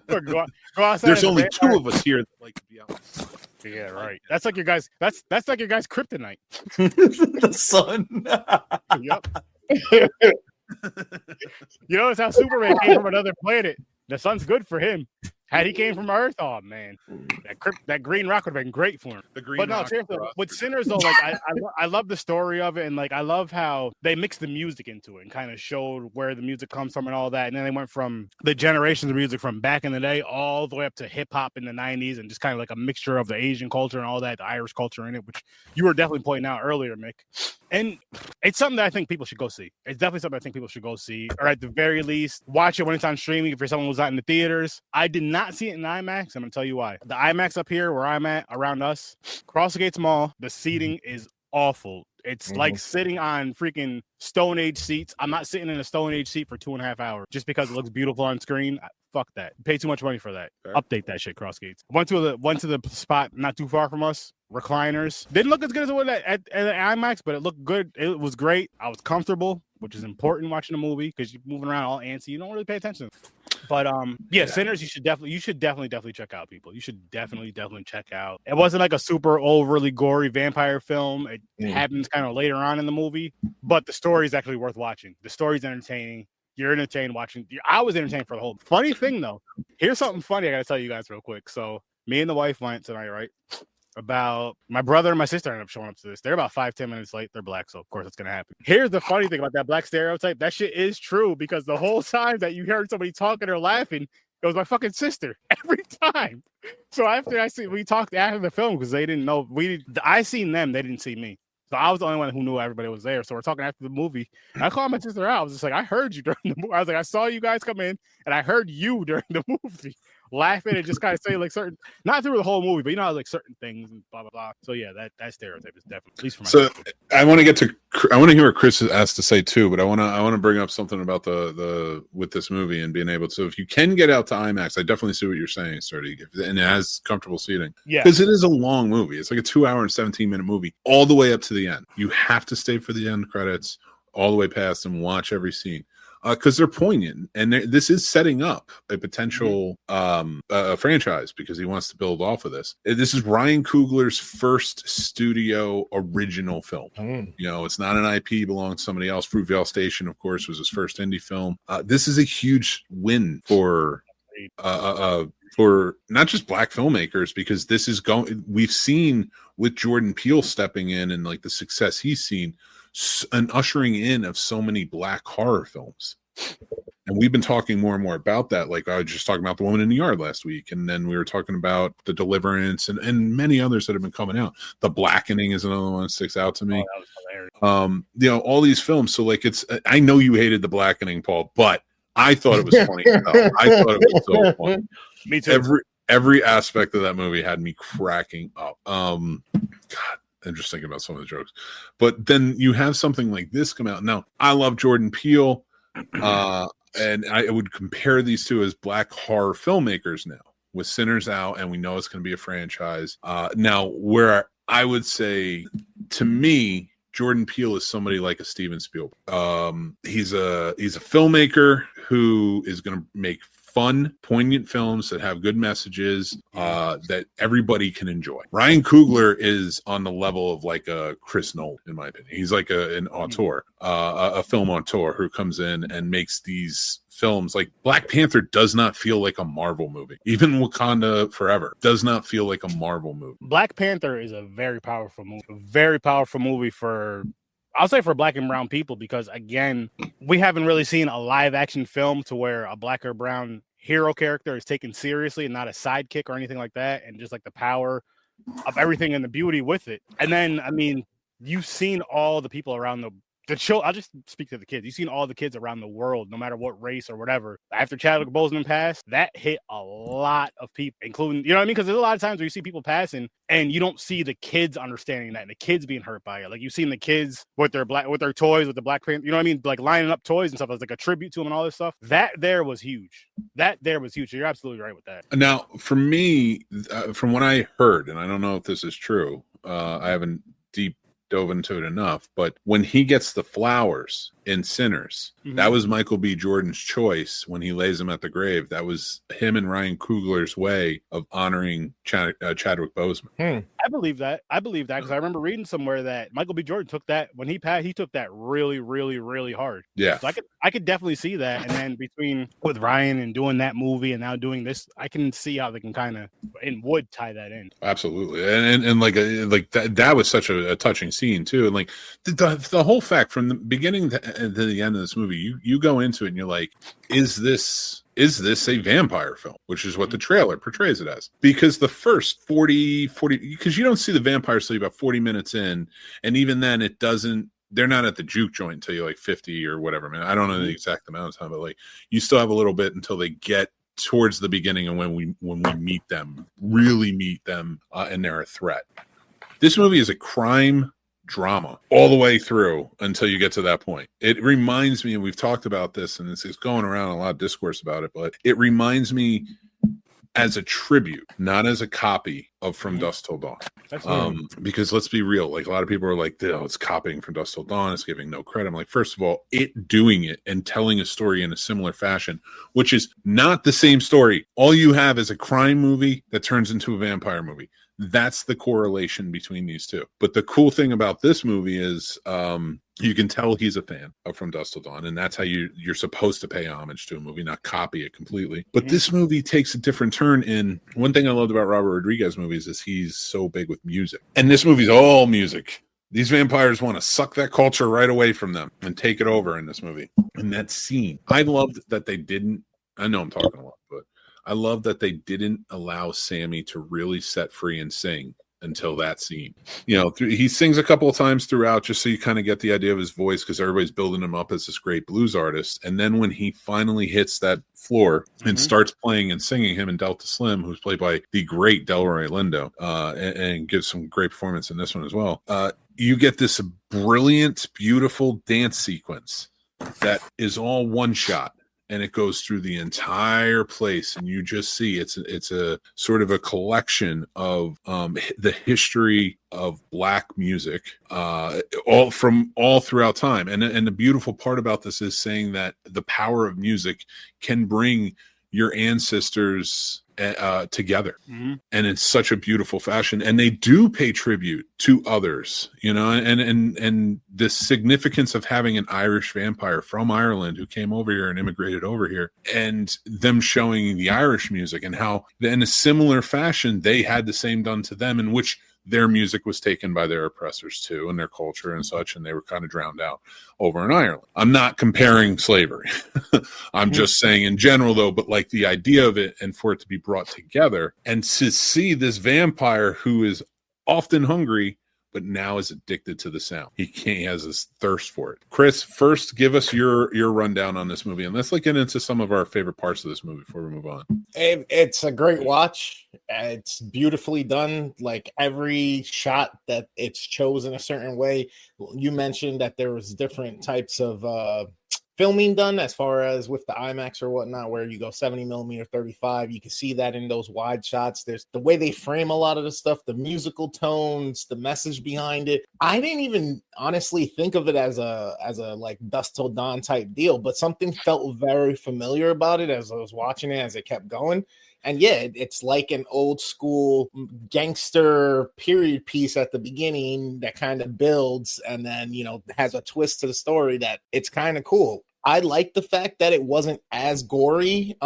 Go outside. There's only two of us here that like to be out in the sun. Yeah, right. That's like your guys. That's like your guys' kryptonite. The sun. Yep. You notice how Superman came from another planet. The sun's good for him. Had he came from Earth, oh man, that green rock would have been great for him. But no, seriously, with Sinners though, like I love the story of it, and like I love how they mixed the music into it and kind of showed where the music comes from and all that. And then they went from the generations of music from back in the day all the way up to hip hop in the '90s, and just kind of like a mixture of the Asian culture and all that, the Irish culture in it, which you were definitely pointing out earlier, Mick. And it's something that I think people should go see. It's definitely something I think people should go see, or at the very least, watch it when it's on streaming. If you're someone who's not in the theaters, I did not see it in IMAX. I'm gonna tell you why. The IMAX up here where I'm at, around us, Cross the Gates Mall, the seating is awful. It's like sitting on freaking Stone Age seats. I'm not sitting in a Stone Age seat for 2.5 hours just because it looks beautiful on screen. Fuck that. Pay too much money for that. Fair. Update that shit, Cross Gates. Went to the spot not too far from us. Recliners. Didn't look as good as it would at IMAX, but it looked good. It was great. I was comfortable, which is important watching a movie because you're moving around all antsy. You don't really pay attention. But yeah, Sinners, you should definitely check out, people. You should definitely check out. It wasn't like a super overly gory vampire film. It happens kind of later on in the movie, but the story is actually worth watching. The story's entertaining. You're entertained watching. I was entertained for the whole. Funny thing though, here's something funny I gotta tell you guys real quick. So me and the wife went tonight, right? About my brother and my sister ended up showing up to this. They're about 5-10 minutes late. They're black, so of course it's gonna happen. Here's the funny thing about that black stereotype. That shit is true because the whole time that you heard somebody talking or laughing, it was my fucking sister every time. So we talked after the film because they didn't know I seen them, they didn't see me. So I was the only one who knew everybody was there. So we're talking after the movie. I called my sister out. I was just like, I heard you during the movie. I was like, I saw you guys come in, and I heard you during the movie. Laughing and just kind of say like certain, not through the whole movie, but you know, like certain things and blah blah blah. So yeah, that stereotype is definitely, at least for my so. I want to hear what Chris has to say too, but I want to bring up something about the with this movie and being able to, if you can get out to IMAX, I definitely see what you're saying, Sturdy, and it has comfortable seating. Yeah, because it is a long movie. It's like a 2 hour and 17-minute movie, all the way up to the end. You have to stay for the end credits, all the way past, and watch every scene. Because they're poignant, and this is setting up a potential franchise because he wants to build off of this. This is Ryan Coogler's first studio original film. You know, it's not an IP, belongs to somebody else. Fruitvale Station, of course, was his first indie film. This is a huge win for for not just black filmmakers, because this is going, we've seen with Jordan Peele stepping in and like the success he's seen, an ushering in of so many black horror films. And we've been talking more and more about that. Like I was just talking about The Woman in the Yard last week. And then we were talking about The Deliverance and many others that have been coming out. The Blackening is another one that sticks out to me. Oh, that was hilarious. You know, all these films. So like I know you hated The Blackening, Paul, but I thought it was funny. I thought it was so funny. Me too. Every aspect of that movie had me cracking up. God, I'm just thinking about some of the jokes. But then you have something like this come out. Now, I love Jordan Peele. And I would compare these two as black horror filmmakers now, with Sinners out, and we know it's going to be a franchise. Now, where I would say, to me, Jordan Peele is somebody like a Steven Spielberg. He's a filmmaker who is going to make fun, poignant films that have good messages that everybody can enjoy. Ryan Coogler is on the level of like a Chris Nolan, in my opinion. He's like an auteur, a film auteur who comes in and makes these films. Like Black Panther does not feel like a Marvel movie. Even Wakanda Forever does not feel like a Marvel movie. Black Panther is a very powerful movie. A very powerful movie for, I'll say, for black and brown people, because again, we haven't really seen a live action film to where a black or brown hero character is taken seriously and not a sidekick or anything like that. And just like the power of everything and the beauty with it. And then, I mean, you've seen all the people around the show. I'll just speak to the kids. You've seen all the kids around the world, no matter what race or whatever. After Chadwick Boseman passed, that hit a lot of people, including, you know what I mean? Because there's a lot of times where you see people passing and you don't see the kids understanding that and the kids being hurt by it. Like you've seen the kids with their toys, with the Black Panther, you know what I mean? Like lining up toys and stuff as like a tribute to them and all this stuff. That there was huge. So you're absolutely right with that. Now, for me, from what I heard, and I don't know if this is true, I haven't deep dove into it enough, but when he gets the flowers in Sinners, that was Michael B. Jordan's choice when he lays them at the grave. That was him and Ryan Coogler's way of honoring Chadwick Boseman. I believe that because I remember reading somewhere that Michael B. Jordan took that when he passed. He took that really, really, really hard. Yeah, so I could definitely see that. And then between with Ryan and doing that movie and now doing this, I can see how they can kind of and would tie that in. Absolutely, and like that was such a touching scene too. And like the whole fact from the beginning to the end of this movie, you go into it and you're like, is this a vampire film? Which is what the trailer portrays it as. Because the first 40, because you don't see the vampire till about 40 minutes in, and even then they're not at the juke joint until you're like 50 or whatever. Man, I don't know the exact amount of time, but like you still have a little bit until they get towards the beginning and when we really meet them, and they're a threat. This movie is a crime drama all the way through until you get to that point. It reminds me, and we've talked about this, and it's going around a lot of discourse about it, but it reminds me as a tribute, not as a copy of From Dusk Till Dawn. Because let's be real, like a lot of people are like, oh, it's copying From Dusk Till Dawn, it's giving no credit. I'm like, first of all, it doing it and telling a story in a similar fashion, which is not the same story. All you have is a crime movie that turns into a vampire movie. That's the correlation between these two. But the cool thing about this movie is you can tell he's a fan of From Dusk Till Dawn, and that's how you're supposed to pay homage to a movie, not copy it completely. But this movie takes a different turn. In one thing I loved about Robert Rodriguez movies is he's so big with music, and this movie's all music. These vampires want to suck that culture right away from them and take it over in this movie. And that scene, I loved that they didn't. I know I'm talking a lot, but I love that they didn't allow Sammy to really set free and sing until that scene. You know, he sings a couple of times throughout just so you kind of get the idea of his voice, because everybody's building him up as this great blues artist. And then when he finally hits that floor and starts playing and singing, him and Delta Slim, who's played by the great Delroy Lindo, and gives some great performance in this one as well, you get this brilliant, beautiful dance sequence that is all one shot. And it goes through the entire place, and you just see it's a sort of a collection of the history of Black music, all throughout time. And the beautiful part about this is saying that the power of music can bring your ancestors together. Mhm. And it's such a beautiful fashion, and they do pay tribute to others, and the significance of having an Irish vampire from Ireland who came over here and immigrated over here, and them showing the Irish music and how in a similar fashion they had the same done to them, in which their music was taken by their oppressors too, and their culture and such, and they were kind of drowned out over in Ireland. I'm not comparing slavery. I'm just saying in general, though, but like the idea of it, and for it to be brought together, and to see this vampire who is often hungry, but now is addicted to the sound. He has this thirst for it. Chris, first give us your rundown on this movie, and let's get into some of our favorite parts of this movie before we move on. It's a great watch. It's beautifully done. Like every shot that it's chosen a certain way. You mentioned that there was different types of filming done as far as with the IMAX or whatnot, where you go 70 millimeter, 35. You can see that in those wide shots. There's the way they frame a lot of the stuff, the musical tones, the message behind it. I didn't even honestly think of it as a like Dusk Till Dawn type deal, but something felt very familiar about it as I was watching it, as it kept going. And yeah, it's like an old school gangster period piece at the beginning that kind of builds and then, has a twist to the story that it's kind of cool. I like the fact that it wasn't as gory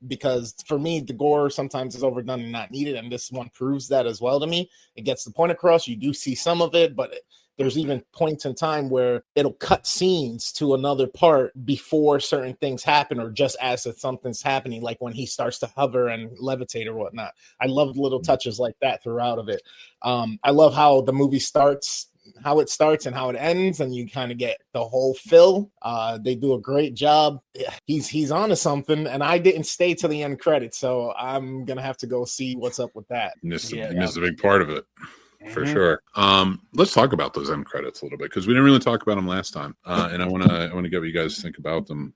because for me, the gore sometimes is overdone and not needed. And this one proves that as well to me. It gets the point across. You do see some of it, but there's even points in time where it'll cut scenes to another part before certain things happen, or just as something's happening, like when he starts to hover and levitate or whatnot. I love little touches like that throughout of it. I love how the movie starts, how it starts and how it ends, and you kind of get the whole fill. They do a great job. He's onto something, and I didn't stay to the end credits, so I'm gonna have to go see what's up with that. Missed a big part of it. For sure. Let's talk about those end credits a little bit, because we didn't really talk about them last time, and I want to get what you guys think about them.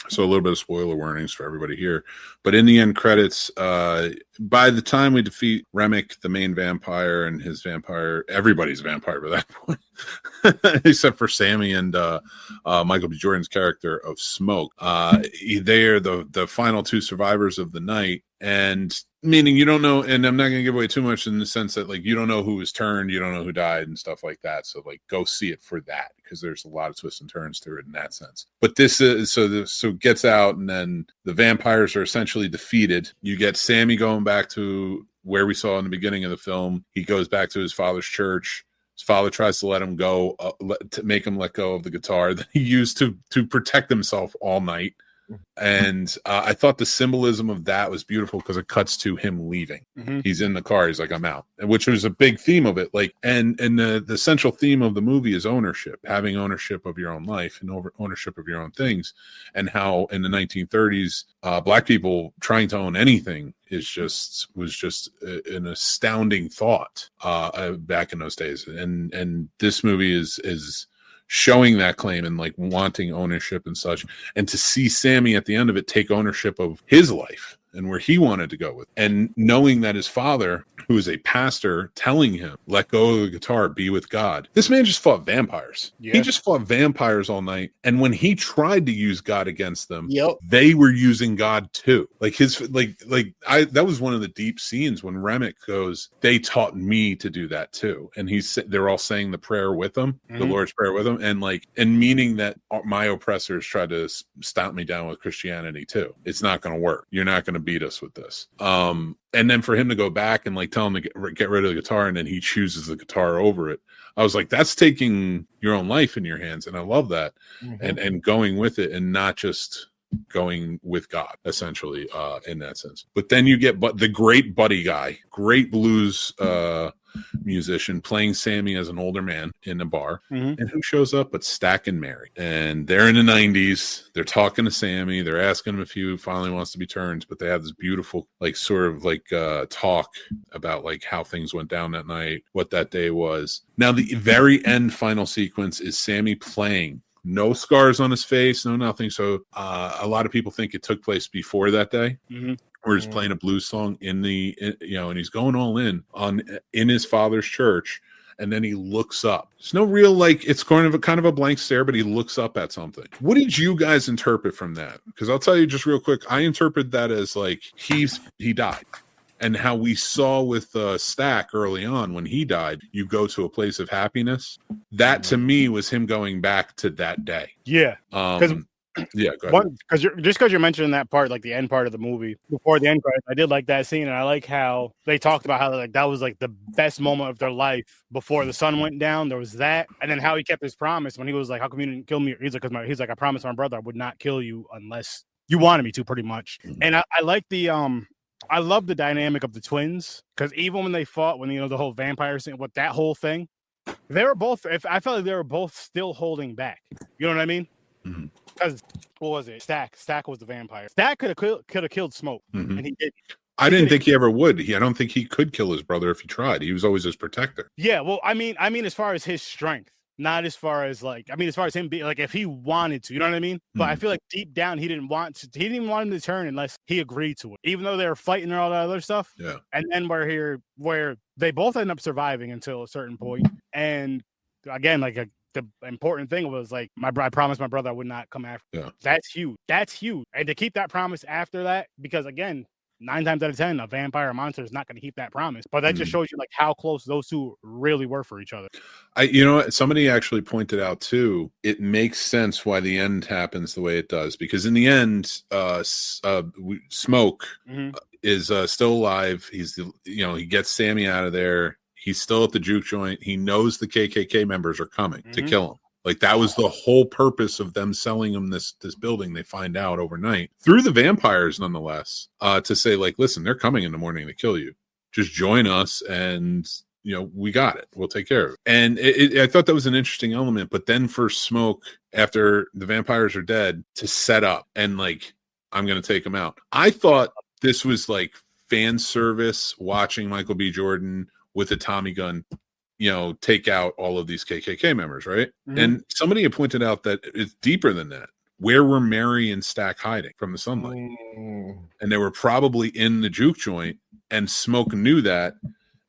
So a little bit of spoiler warnings for everybody here, but in the end credits, by the time we defeat Remick, the main vampire, and his vampire, everybody's vampire by that point, except for Sammy and Michael B. Jordan's character of Smoke. They are the final two survivors of the night, and meaning you don't know, and I'm not going to give away too much in the sense that like you don't know who was turned, you don't know who died and stuff like that. So like go see it for that, because there's a lot of twists and turns to it in that sense. But this is so it gets out, and then the vampires are essentially defeated. You get Sammy going back to where we saw in the beginning of the film. He goes back to his father's church. His father tries to let him go, to make him let go of the guitar that he used to protect himself all night. And I thought the symbolism of that was beautiful, because it cuts to him leaving. Mhm. He's in the car. He's like, I'm out, which was a big theme of it. Like, and the central theme of the movie is ownership, having ownership of your own life and ownership of your own things, and how in the 1930s, Black people trying to own anything was just an astounding thought back in those days. And this movie is showing that claim and like wanting ownership and such, and to see Sammy at the end of it take ownership of his life and where he wanted to go with, and knowing that his father, who is a pastor, telling him, let go of the guitar, be with God. This man just fought vampires. Yeah. He just fought vampires all night. And when he tried to use God against them, Yep. they were using God too. Like that was one of the deep scenes when Remick goes, they taught me to do that too. And they're all saying the prayer with him, the Lord's Prayer with him. And meaning that my oppressors tried to stamp me down with Christianity too. It's not going to work. You're not going to beat us with this. And then for him to go back and like tell him to get rid of the guitar, and then he chooses the guitar over it. I was like, that's taking your own life in your hands. And I love that. And going with it, and not just going with God, essentially, in that sense. But then you get the great Buddy Guy, great blues musician, playing Sammy as an older man in a bar. And who shows up but Stack and Mary? And they're in the 90s. They're talking to Sammy. They're asking him if he finally wants to be turned, but they have this beautiful talk about like how things went down that night, what that day was. Now the very end final sequence is Sammy playing. No scars on his face, no nothing. So a lot of people think it took place before that day. Where he's playing a blues song and he's going all in his father's church, and then he looks up. There's no real, like, it's kind of a blank stare, but he looks up at something. What did you guys interpret from that? Because I'll tell you just real quick, I interpret that as like he died. And how we saw with Stack early on when he died, you go to a place of happiness. That to me was him going back to that day. Yeah. Because yeah, go ahead. Because you're mentioning that part, like the end part of the movie before the end credits, I did like that scene, and I like how they talked about how like that was like the best moment of their life before the sun went down. There was that, and then how he kept his promise when he was like, "How come you didn't kill me?" He's like, "I promised my brother I would not kill you unless you wanted me to," pretty much. And I like the I love the dynamic of the twins, because even when they fought, when the whole vampire scene, with that whole thing, they were both. I felt like they were both still holding back. You know what I mean? Because what was it? Stack was the vampire. Stack could have killed Smoke, and he didn't. I didn't think he ever would. I don't think he could kill his brother if he tried. He was always his protector. Yeah, well, I mean, as far as his strength, not as far as as far as him being like, if he wanted to, you know what I mean? But I feel like deep down he didn't want to. He didn't even want him to turn unless he agreed to it, even though they were fighting and all that other stuff. Yeah. And then we're here where they both end up surviving until a certain point. And again, like the important thing was like, I promised my brother I would not come after. Yeah. That's huge. That's huge. And to keep that promise after that, because again, 9 times out of 10, a vampire monster is not going to keep that promise. But that just shows you like how close those two really were for each other. Somebody actually pointed out too, it makes sense why the end happens the way it does, because in the end, Smoke is still alive. He gets Sammy out of there. He's still at the juke joint. He knows the KKK members are coming to kill him. Like, that was the whole purpose of them selling him this building. They find out overnight through the vampires, nonetheless, to say, like, listen, they're coming in the morning to kill you. Just join us, and we got it. We'll take care of it. And I thought that was an interesting element. But then for Smoke, after the vampires are dead, to set up and like, I'm going to take them out. I thought this was like fan service, watching Michael B. Jordan with a Tommy gun, take out all of these KKK members, right? And somebody had pointed out that it's deeper than that. Where were Mary and Stack hiding from the sunlight? And they were probably in the juke joint, and Smoke knew that,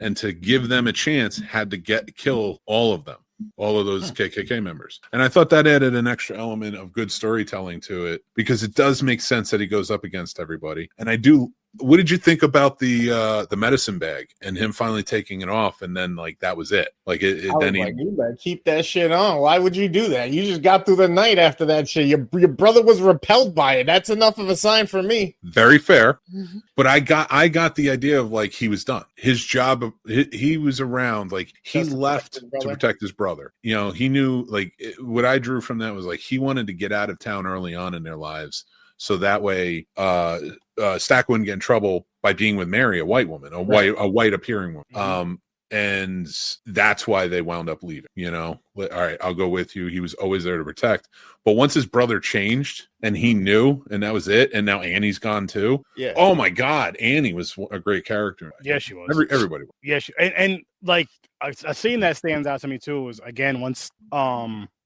and to give them a chance, had to kill all of them, all of those KKK members. And I thought that added an extra element of good storytelling to it, because it does make sense that he goes up against everybody. And I do. What did you think about the medicine bag and him finally taking it off, and then like that was it? Like you better keep that shit on. Why would you do that? You just got through the night after that shit. Your brother was repelled by it. That's enough of a sign for me. Very fair. But I got the idea of like he was done. His job, he was around. Like he left to protect his brother. He knew, like, what I drew from that was like he wanted to get out of town early on in their lives, so that way Stack wouldn't get in trouble by being with Mary, a white woman, a white appearing woman. And that's why they wound up leaving. All right, I'll go with you. He was always there to protect. But once his brother changed and he knew, and that was it, and now Annie's gone too. Yeah. Oh my God, Annie was a great character. Yeah, she was. Everybody was. Yeah, and like a scene that stands out to me too was, again, once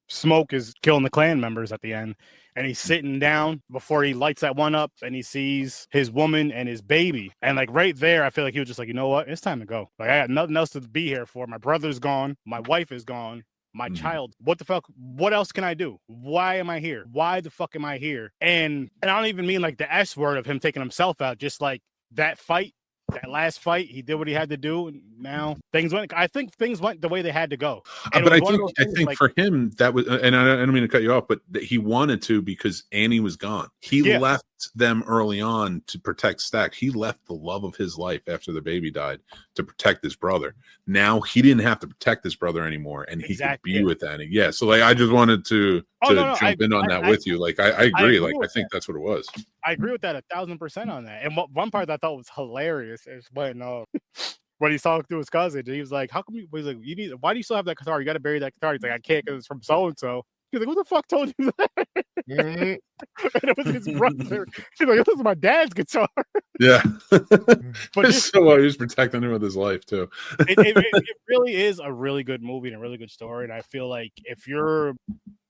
Smoke is killing the Klan members at the end, and he's sitting down before he lights that one up, and he sees his woman and his baby. And like right there, I feel like he was just like, you know what? It's time to go. Like, I got nothing else to be here for. My brother's gone. My wife is gone. My child. What the fuck? What else can I do? Why am I here? Why the fuck am I here? And I don't even mean like the S word of him taking himself out. Just like that fight. That last fight, he did what he had to do. And now I think things went the way they had to go. But I think like, for him, that was, and I don't mean to cut you off, but he wanted to, because Annie was gone. He left them early on to protect Stack. He left the love of his life after the baby died to protect his brother. Now he didn't have to protect his brother anymore, and he could be with Annie. Yeah. So like, I just wanted to jump in on that with you. Like, I agree. I think that's what it was. I agree with that 1,000% on that. And one part that I thought was hilarious is when he's talking to his cousin, he was like, "How come?" He's like, "Why do you still have that guitar? You got to bury that guitar." He's like, "I can't, because it's from so and so." He's like, "Who the fuck told you that?" And it was his brother. He's like, "This is my dad's guitar." Yeah, but he was protecting him with his life too. it really is a really good movie and a really good story. And I feel like if you're,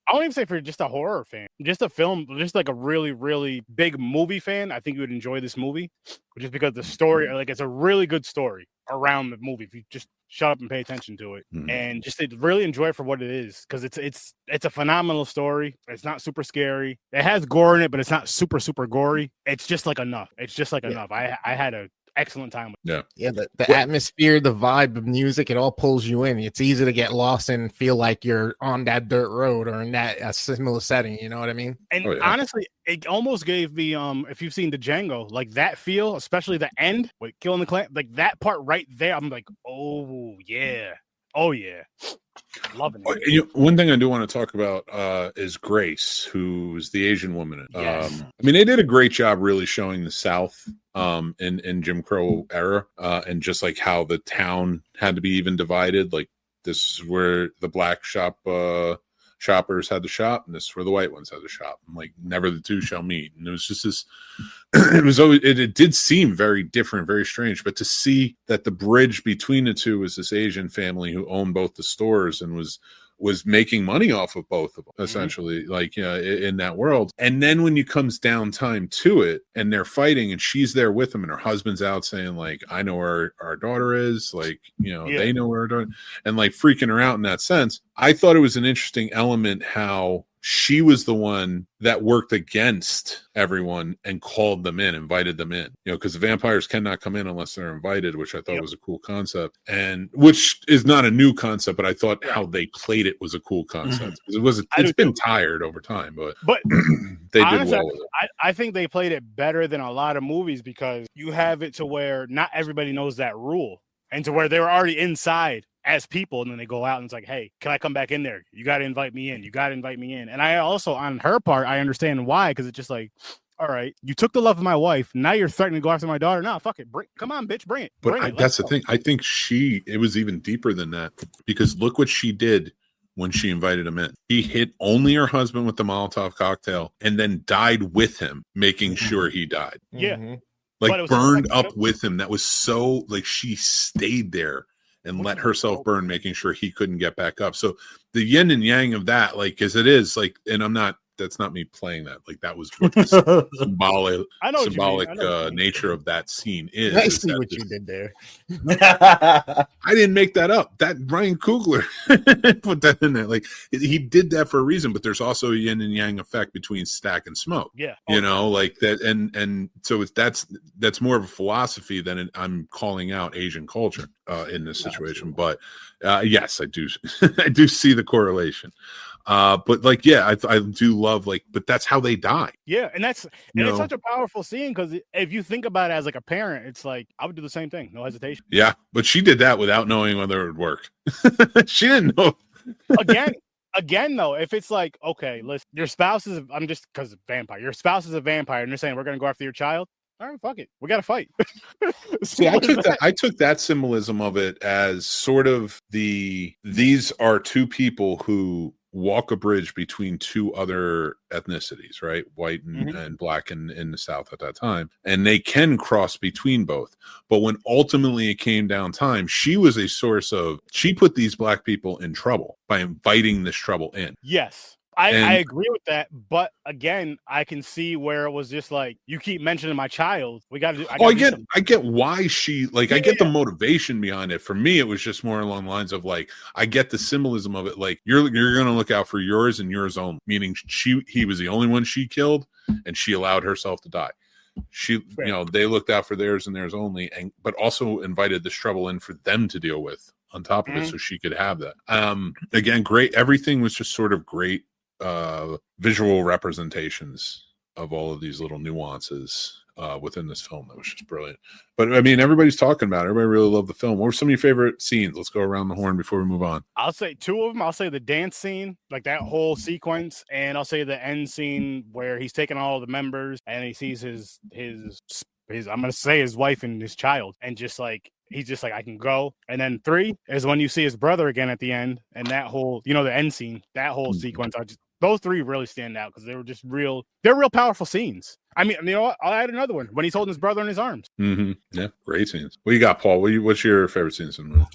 I won't even say if you're just a horror fan, just a film, just like a really, really big movie fan, I think you would enjoy this movie, just because the story, like, it's a really good story around the movie. If you just shut up and pay attention to it, Mhm. and just to really enjoy it for what it is, because it's a phenomenal story. It's not super scary. It has gore in it, but it's not super gory. It's just like enough. It's just like enough. I had a excellent time with it. Yeah, the atmosphere, the vibe, the music, it all pulls you in. It's easy to get lost and feel like you're on that dirt road or in that similar setting. You know what I mean? And honestly, it almost gave me if you've seen the Django, like that feel, especially the end with killing the clan, like that part right there. I'm like, oh yeah, loving it. One thing I do want to talk about is Grace, who's the Asian woman. Yes. I mean, they did a great job really showing the South in Jim Crow era, and just like how the town had to be even divided. Like this is where the black shoppers had to shop, and this is where the white ones had to shop. And like never the two shall meet. And it was just this. It was always. It did seem very different, very strange. But to see that the bridge between the two was this Asian family who owned both the stores and was making money off of both of them, essentially, like, you know, in that world. And then when you comes down time to it and they're fighting and she's there with them and her husband's out saying like, I know where our daughter is, like, you know, they know where our daughter, and like freaking her out in that sense. I thought it was an interesting element how she was the one that worked against everyone and called them in, invited them in, you know, because the vampires cannot come in unless they're invited, which I thought was a cool concept, and which is not a new concept, but I thought how they played it was a cool concept. It's been tired over time, but they honestly, did well with it. I think they played it better than a lot of movies, because you have it to where not everybody knows that rule, and to where they were already inside as people, and then they go out and it's like, hey, can I come back in there? You got to invite me in. You got to invite me in. And I also, on her part, I understand why, because it's just like, all right, you took the love of my wife. Now you're threatening to go after my daughter. No, fuck it. Come on, bitch, bring it. But that's the thing. I think it was even deeper than that, because look what she did when she invited him in. He hit only her husband with the Molotov cocktail and then died with him, making sure he died. Yeah. Like burned up with him. That was so, like, she stayed there and let herself burn, making sure he couldn't get back up. So the yin and yang of that, like, as it is, like, and that's not me playing that. Like, that was what the symbolic nature of that scene is. I see what you did there. I didn't make that up. That Ryan Coogler put that in there. Like, he did that for a reason, but there's also a yin and yang effect between Stack and Smoke. Yeah. You know, like that. And so that's more of a philosophy than I'm calling out Asian culture in this situation. But yes, I do. I do see the correlation. But like, yeah, I do love, like, but that's how they die. Yeah, and it's such a powerful scene, because if you think about it as like a parent, it's like I would do the same thing, no hesitation. Yeah, but she did that without knowing whether it would work. She didn't know. Again, though, if it's like, okay, listen, your spouse is, I'm just because vampire, your spouse is a vampire, and they're saying we're gonna go after your child. All right, fuck it, we gotta fight. See, I took that symbolism of it as sort of these are two people who walk a bridge between two other ethnicities, right? White and black in the South at that time. And they can cross between both. But when ultimately it came down time, she was a source of, she put these black people in trouble by inviting this trouble in. Yes. I agree with that, but again, I can see where it was just like, you keep mentioning my child. We got to. I get why she, like, I get the motivation behind it. For me, it was just more along the lines of like, I get the symbolism of it. Like, you're going to look out for yours and yours only. Meaning, he was the only one she killed, and she allowed herself to die. She, you know, they looked out for theirs and theirs only, but also invited this trouble in for them to deal with on top of it, so she could have that. Again, great. Everything was just sort of great. Visual representations of all of these little nuances within this film. That was just brilliant. But I mean, everybody's talking about it. Everybody really loved the film. What were some of your favorite scenes? Let's go around the horn before we move on. I'll say two of them. I'll say the dance scene, like that whole sequence, and I'll say the end scene where he's taking all the members and he sees his I'm gonna say his wife and his child, and just like he's just like, I can go. And then 3 is when you see his brother again at the end, and that whole, you know, the end scene, that whole sequence. Those 3 really stand out because they were just real. They're real powerful scenes. I mean, you know what? I'll add another one when he's holding his brother in his arms. Yeah, great scenes. What you got, Paul? What's your favorite scenes in the movie?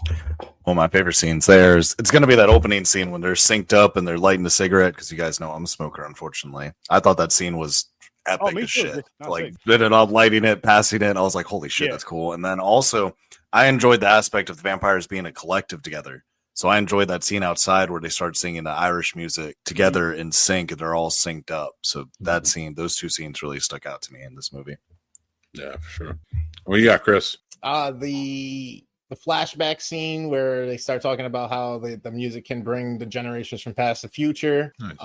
Well, my favorite scenes it's going to be that opening scene when they're synced up and they're lighting a cigarette, because you guys know I'm a smoker, unfortunately. I thought that scene was epic me as too. shit. Not Like sick. lit it up, lighting it, passing it. I was like, holy shit, Yeah. that's cool. And then also, I enjoyed the aspect of the vampires being a collective together. So I enjoyed that scene outside where they start singing the Irish music together in sync, and they're all synced up. So that scene, those two scenes really stuck out to me in this movie. Yeah, for sure. What you got, Chris? The flashback scene where they start talking about how the music can bring the generations from past to future. Nice.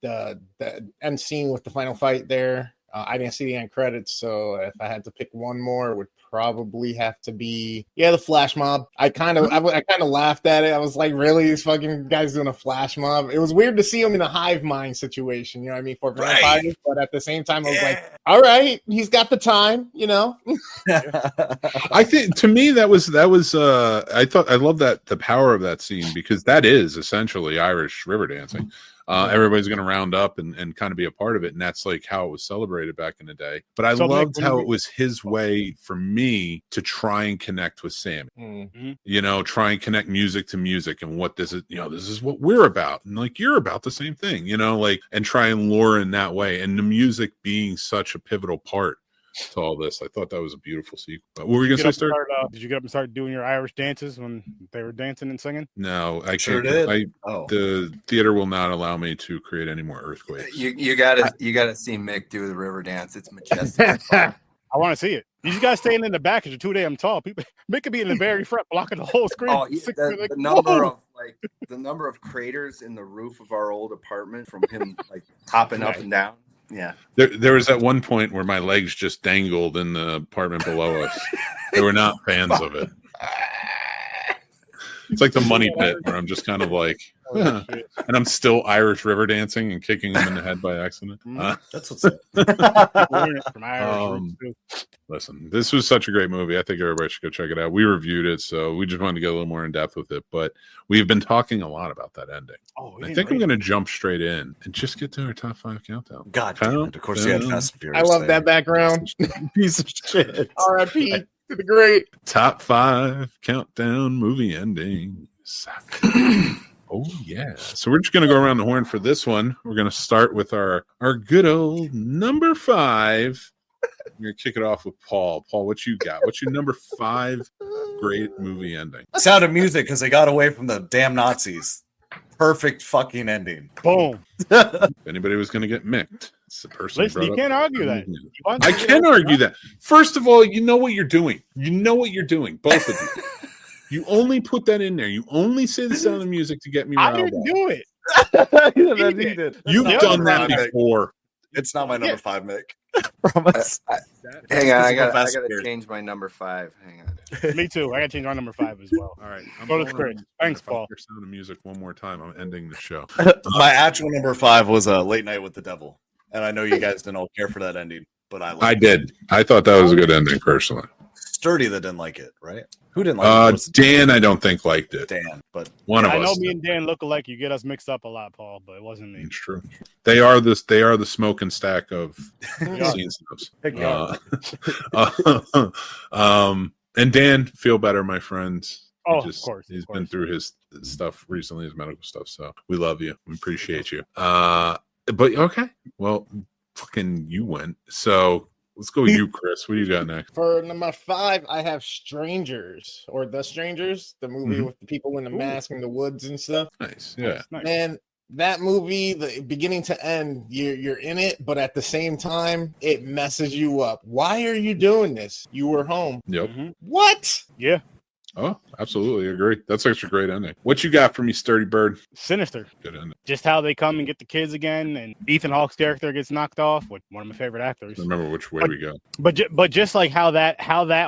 The end scene with the final fight there. I didn't see the end credits, so if I had to pick one more, it would probably have to be the flash mob. I kind of laughed at it. I was like, really, these fucking guys doing a flash mob? It was weird to see him in a hive mind situation, you know what I mean, for vampires, Right. but at the same time, I was like, all right, he's got the time, you know. I think to me that was I love that the power of that scene, because that is essentially Irish river dancing. Everybody's going to round up and kind of be a part of it, and that's like how it was celebrated back in the day. But I loved how it was his way for me to try and connect with Sammy. You know, try and connect music to music, and what this is. You know, this is what we're about, and like you're about the same thing. You know, like, and try and lure in that way, and the music being such a pivotal part to all this. I thought that was a beautiful sequence. What were you gonna say, Did you get up and start doing your Irish dances when they were dancing and singing? No, I Sure can't. did. The theater will not allow me to create any more earthquakes. You gotta see Mick do the river dance. It's majestic. I want to see it. You guys staying in the back because you're too damn tall. People, Mick could be in the very front, blocking the whole screen. Oh, the number of craters in the roof of our old apartment from him like hopping up and down. Yeah, There was at one point where my legs just dangled in the apartment below us. They were not fans of it. It's like the money pit where I'm just kind of like, and I'm still Irish river dancing and kicking them in the head by accident. That's what's up. Listen, this was such a great movie. I think everybody should go check it out. We reviewed it, so we just wanted to get a little more in depth with it. But we've been talking a lot about that ending. I think I'm going to jump straight in and just get to our top 5 countdown. God damn it. Of course, you had Fast and Furious. I love that background. Piece of shit. R.I.P. to the great. Top 5 countdown movie endings. Oh yeah. So we're just gonna go around the horn for this one. We're gonna start with our good old number 5. We're gonna kick it off with Paul. Paul, what you got? What's your number 5 great movie ending? Sound of Music, because they got away from the damn Nazis. Perfect fucking ending. Boom. If anybody was gonna get micked, it's the person. Listen, you can't argue that. I can argue that. First of all, you know what you're doing. You know what you're doing, both of you. You only put that in there. You only say the Sound of Music to get me riled I didn't do it. He did. You've done that before. It's not my number 5, Mick. Promise. Hang on, I Fast gotta Furious. change my number 5. Hang on. Me too. I gotta change my number 5 as well. All right. I'm Go to going Chris. on- Thanks, if I Paul. hear Sound of Music one more time, I'm ending the show. My actual number 5 was Late Night with the Devil. And I know you guys didn't all care for that ending, but I did. I thought that was a good ending, personally. Sturdy that didn't like it, right? Who didn't like it? Dan, I don't think liked it. Dan, but One of I us. know me and Dan look alike. You get us mixed up a lot, Paul, but it wasn't me. It's true. They are the smoke and stack of Scene Snobs. And Dan, feel better, my friend. Oh, of course. He's been through his stuff recently, his medical stuff. So we love you. We appreciate you. But okay. Well, fucking you went. So let's go with you, Chris. What do you got next? For number 5, I have Strangers, or The Strangers, the movie with the people in the mask in the woods and stuff. Nice. Yeah. Nice. Man, that movie, the beginning to end, you're in it, but at the same time, it messes you up. Why are you doing this? You were home. Yep. What? Yeah. Oh, absolutely agree. That's such a great ending. What you got for me, Sturdy Bird? Sinister. Good ending. Just how they come and get the kids again, and Ethan Hawke's character gets knocked off. One of my favorite actors. Remember which way we go. But just like how that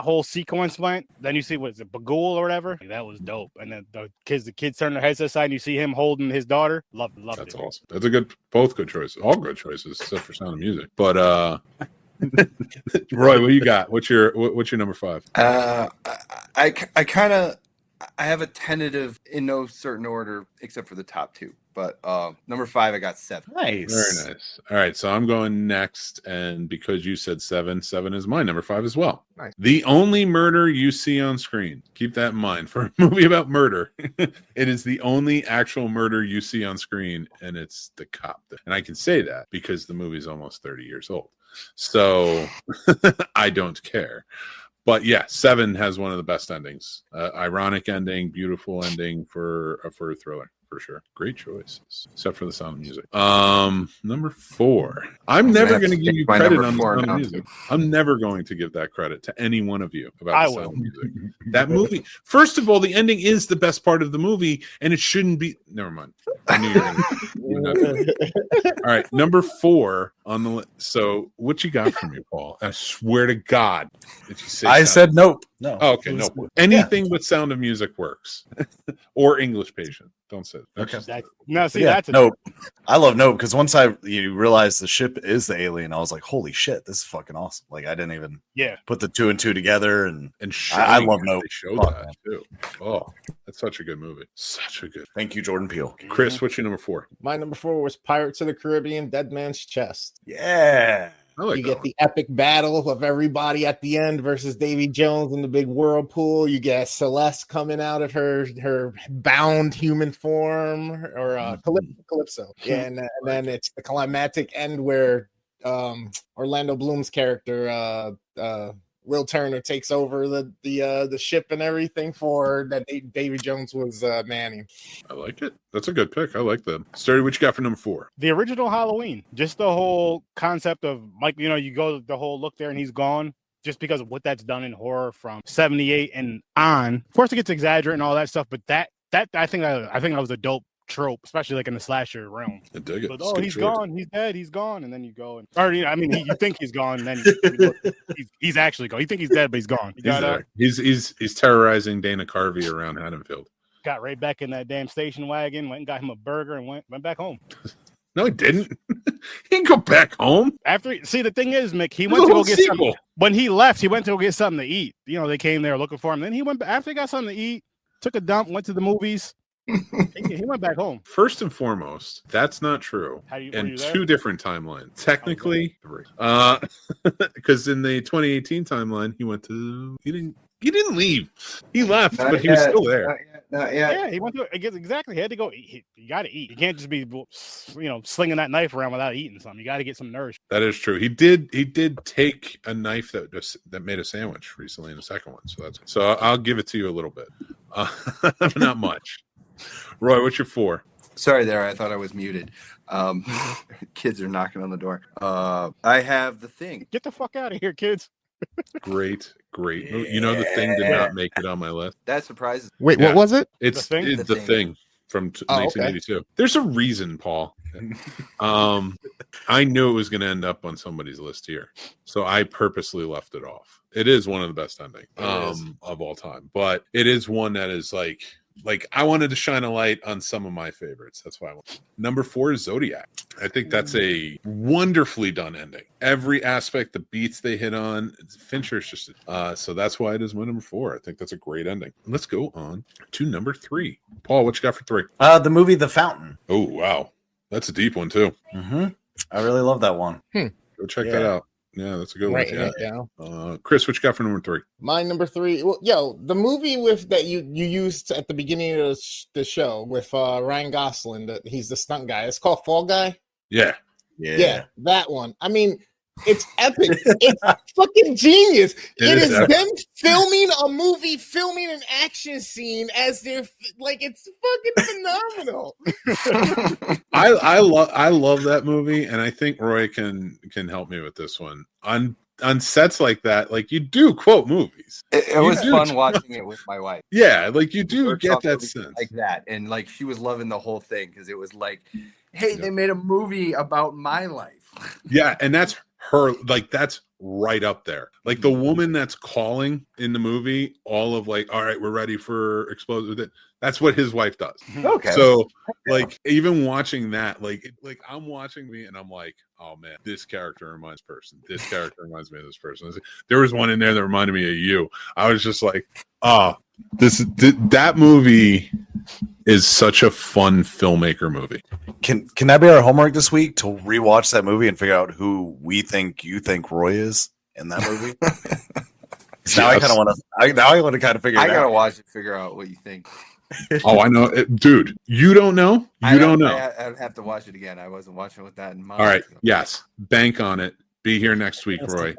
whole sequence went, then you see what is it, Bagul or whatever? That was dope. And then the kids turn their heads to the side, and you see him holding his daughter. Loved That's it. awesome. That's both good choices. All good choices, except for Sound of Music. But Roy, what you got? What's your number 5? I have a tentative in no certain order except for the top 2. But number 5, I got 7. nice. Very nice. All right, so I'm going next, and because you said 7 is my number 5 as well. Nice. The only murder you see on screen. Keep that in mind for a movie about murder. It is the only actual murder you see on screen, and it's the cop. And I can say that because the movie's almost 30 years old. So I don't care. But yeah, 7 has one of the best endings. Ironic ending, beautiful ending for a thriller, for sure. Great choices, except for the Sound of Music. Number 4. I'm never going to give you my credit number on the 4 Sound of now, Music. too. I'm never going to give that credit to any one of you about I the Sound will. of Music. That movie, first of all, the ending is the best part of the movie, and it shouldn't be. Never mind. I knew you were going to. All right, number 4 on the list. So, what you got for me, Paul? I swear to God, if you say I Sound said of- nope. No. Oh, okay, no. Anything but Sound of Music works, or English Patient. Don't say that. Okay. No, see, Yeah, that's a nope. I love Nope because once you realize the ship is the alien, I was like, holy shit, this is fucking awesome. Like I didn't even put the 2 and 2 together, and And I love showing Nope. They showed Fuck, that man. too. Oh, that's such a good movie. Such a good. Thank you, Jordan Peele. Chris, what's your number 4? My number 4 was Pirates of the Caribbean, Dead Man's Chest. Yeah. I like You that get one. the epic battle of everybody at the end versus Davy Jones in the big whirlpool. You get Celeste coming out of her bound human form, or Calypso. Yeah, and then it's the climactic end where Orlando Bloom's character Will Turner takes over the ship and everything for that Davy Jones was manning. I like it. That's a good pick. I like that. Sturdy, what you got for number 4? The original Halloween, just the whole concept of Mike, you go the whole look there and he's gone, just because of what that's done in horror from 78 and on. Of course, it gets exaggerated and all that stuff, but that I think that was a dope trope, especially like in the slasher realm. I dig it. But, It's a good he's choice. gone, he's dead, he's gone, and then you go and you think he's gone, and then he's actually gone. You think he's dead, but he's gone. He's there. He's terrorizing Dana Carvey around Haddonfield. Got right back in that damn station wagon, went and got him a burger, and went back home. No, he didn't. He didn't go back home. The thing is, Mick, he There's went a to whole go get sequel. something. When he left, he went to go get something to eat. They came there looking for him. Then he went after he got something to eat, took a dump, went to the movies. He went back home. First and foremost, that's not true. Were In you there? 2 different timelines. Technically, 3. Because in the 2018 timeline, he didn't leave. He left, but he was still there. Yeah, he went to exactly. He had to go. You got to eat. You can't just be, slinging that knife around without eating something. You got to get some nourishment. That is true. He did take a knife that made a sandwich recently in the second one. So I'll give it to you a little bit, not much. Roy, what's your 4? Sorry there, I thought I was muted. Kids are knocking on the door. I have The Thing. Get the fuck out of here, kids. Great. The Thing did not make it on my list. That surprises. Wait, Yeah. what was it? It's The Thing? it's The the Thing. thing from Oh, 1982. There's a reason, Paul. I knew it was going to end up on somebody's list here, so I purposely left it off. It is one of the best endings of all time, but it is one that is like I wanted to shine a light on some of my favorites. That's why I went. Number 4 is Zodiac. I think that's a wonderfully done ending. Every aspect, the beats they hit on, Fincher's just so that's why it is my number 4. I think that's a great ending. Let's go on to number 3. Paul, what you got for 3? The movie The Fountain. Oh wow, that's a deep one too. Mm-hmm. I really love that one. Go check that out. Yeah, that's a good Writing one. it down. Chris, what you got for number 3? My number 3. Well, the movie with that you used at the beginning of the show with Ryan Gosling, that he's the stunt guy. It's called Fall Guy. Yeah. Yeah, that one. I mean, it's epic. It's fucking genius. It is epic. them filming a movie, filming an action scene as they're it's fucking phenomenal. I love that movie, and I think Roy can help me with this one. On sets like that, you do quote movies. It was fun watching it with my wife. Yeah, you do Or get that something sense. like that, and she was loving the whole thing because it was hey, they made a movie about my life. Yeah, and that's her. That's right up there. The woman that's calling in the movie, all of all right, we're ready for explosive. That's what his wife does. Okay. So even watching that, I'm watching me and I'm like, oh man, this character reminds person. This character reminds me of this person. There was one in there that reminded me of you. I was just like, oh, that movie is such a fun filmmaker movie. Can that be our homework this week to rewatch that movie and figure out who you think Roy is in that movie? Now I kind of want to. Now I want to kind of figure it I gotta out. watch it, figure out what you think. Oh, I know it, dude. You don't know? You don't know. I'd have to watch it again. I wasn't watching with that in mind. All right. Yes. Bank on it. Be here next week, Roy.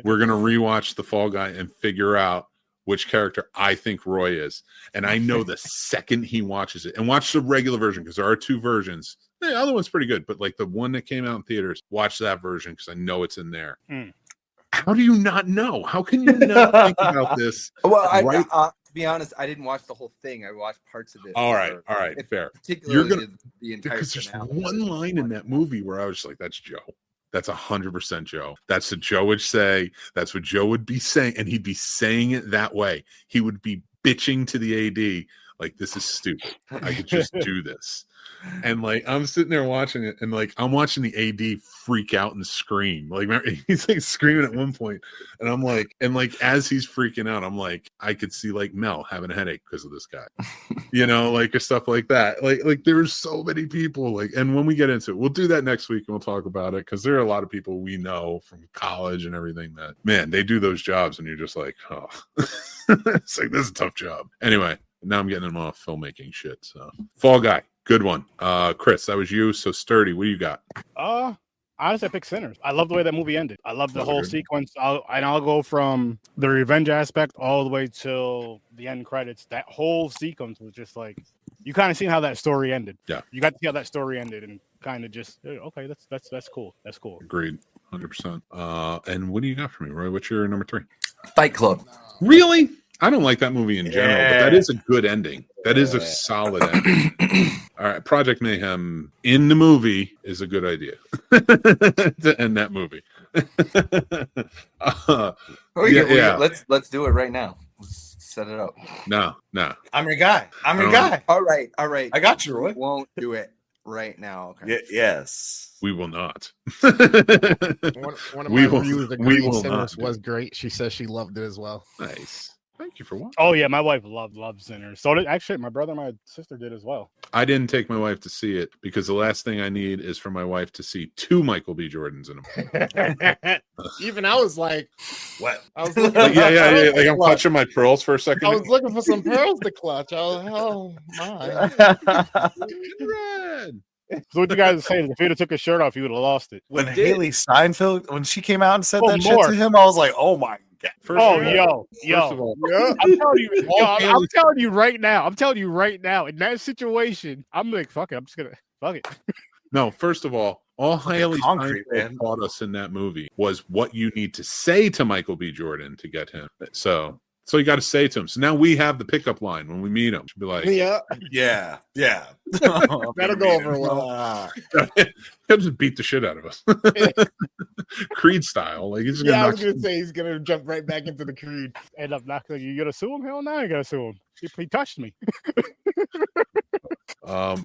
We're gonna rewatch The Fall Guy and figure out which character I think Roy is. And I know the second he watches it, and watch the regular version because there are 2 versions. The other one's pretty good, but like the one that came out in theaters, watch that version because I know it's in there. How do you not know? How can you not think about this? Well, to be honest, I didn't watch the whole thing. I watched parts of it. All right, fair. Particularly the entire because there's finale. one line in that movie where I was just like, that's Joe. That's 100% Joe. That's what Joe would say. That's what Joe would be saying. And he'd be saying it that way. He would be bitching to the AD, like, this is stupid. I could just do this. And like, I'm sitting there watching it, and like, I'm watching the AD freak out and scream. Like, he's like screaming at one point, and I'm like, as he's freaking out, I'm like, I could see like Mel having a headache because of this guy, like, or stuff like that. Like there's so many people, like, and when we get into it, we'll do that next week and we'll talk about it because there are a lot of people we know from college and everything that, man, they do those jobs, and you're just like, oh, it's like, this is a tough job. Anyway, now I'm getting them off filmmaking shit. So, Fall Guy. Good one. Chris, that was you. So Sturdy, what do you got? Honestly, I pick Sinners. I love the way that movie ended. I love the whole sequence. I'll go from the revenge aspect all the way till the end credits. That whole sequence was just like, you kind of seen how that story ended. Yeah. You got to see how that story ended and kind of just, okay, that's cool. That's cool. Agreed. 100%. And what do you got for me, Roy? What's your number 3? Fight Club. Really? I don't like that movie in general, but that is a good ending. That is a solid ending. All right, Project Mayhem in the movie is a good idea to end that movie. Let's do it right now. Let's set it up. No. I'm your guy. All right. I got you, Roy. We won't do it right now. Okay. Yes. We will not. One of my reviews agreed Sinners was great. She says she loved it as well. Nice. Thank you for watching. Oh yeah, my wife loved Sinners. So did actually my brother and my sister did as well. I didn't take my wife to see it because the last thing I need is for my wife to see 2 Michael B. Jordans in a movie. Even I was like, what? I was looking yeah. Like I'm clutching my pearls for a second. I was looking for some pearls to clutch. Oh my! So what you guys say? If he'd have took his shirt off, he would have lost it. When Haley Steinfeld, when she came out and said that more. shit to him, I was like, oh my god. First of all, I'm telling you right now. I'm telling you right now. In that situation, I'm like, fuck it. I'm just gonna fuck it. No, first of all Haley Steinfeld taught us in that movie was what you need to say to Michael B. Jordan to get him. So you got to say to him. So now we have the pickup line when we meet him. Be like, yeah. That'll go over well. He'll just beat the shit out of us, Creed style. Like he's I was gonna say he's gonna jump right back into the Creed. End up knocking. You gonna sue him? Hell no, you gotta sue him. He touched me.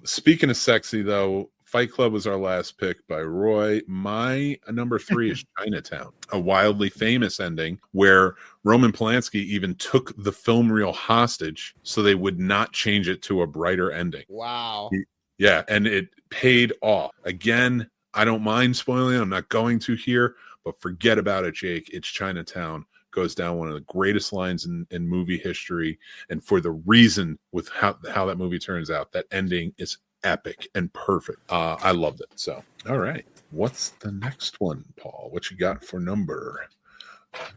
Speaking of sexy, though, Fight Club was our last pick by Roy. My number 3 is Chinatown, a wildly famous ending where Roman Polanski even took the film reel hostage so they would not change it to a brighter ending. Wow. Yeah, and it paid off. Again, I don't mind spoiling it. I'm not going to here, but forget about it, Jake. It's Chinatown. Goes down one of the greatest lines in movie history. And for the reason with how that movie turns out, that ending is epic and perfect. I loved it. So, all right. What's the next one, Paul? What you got for number?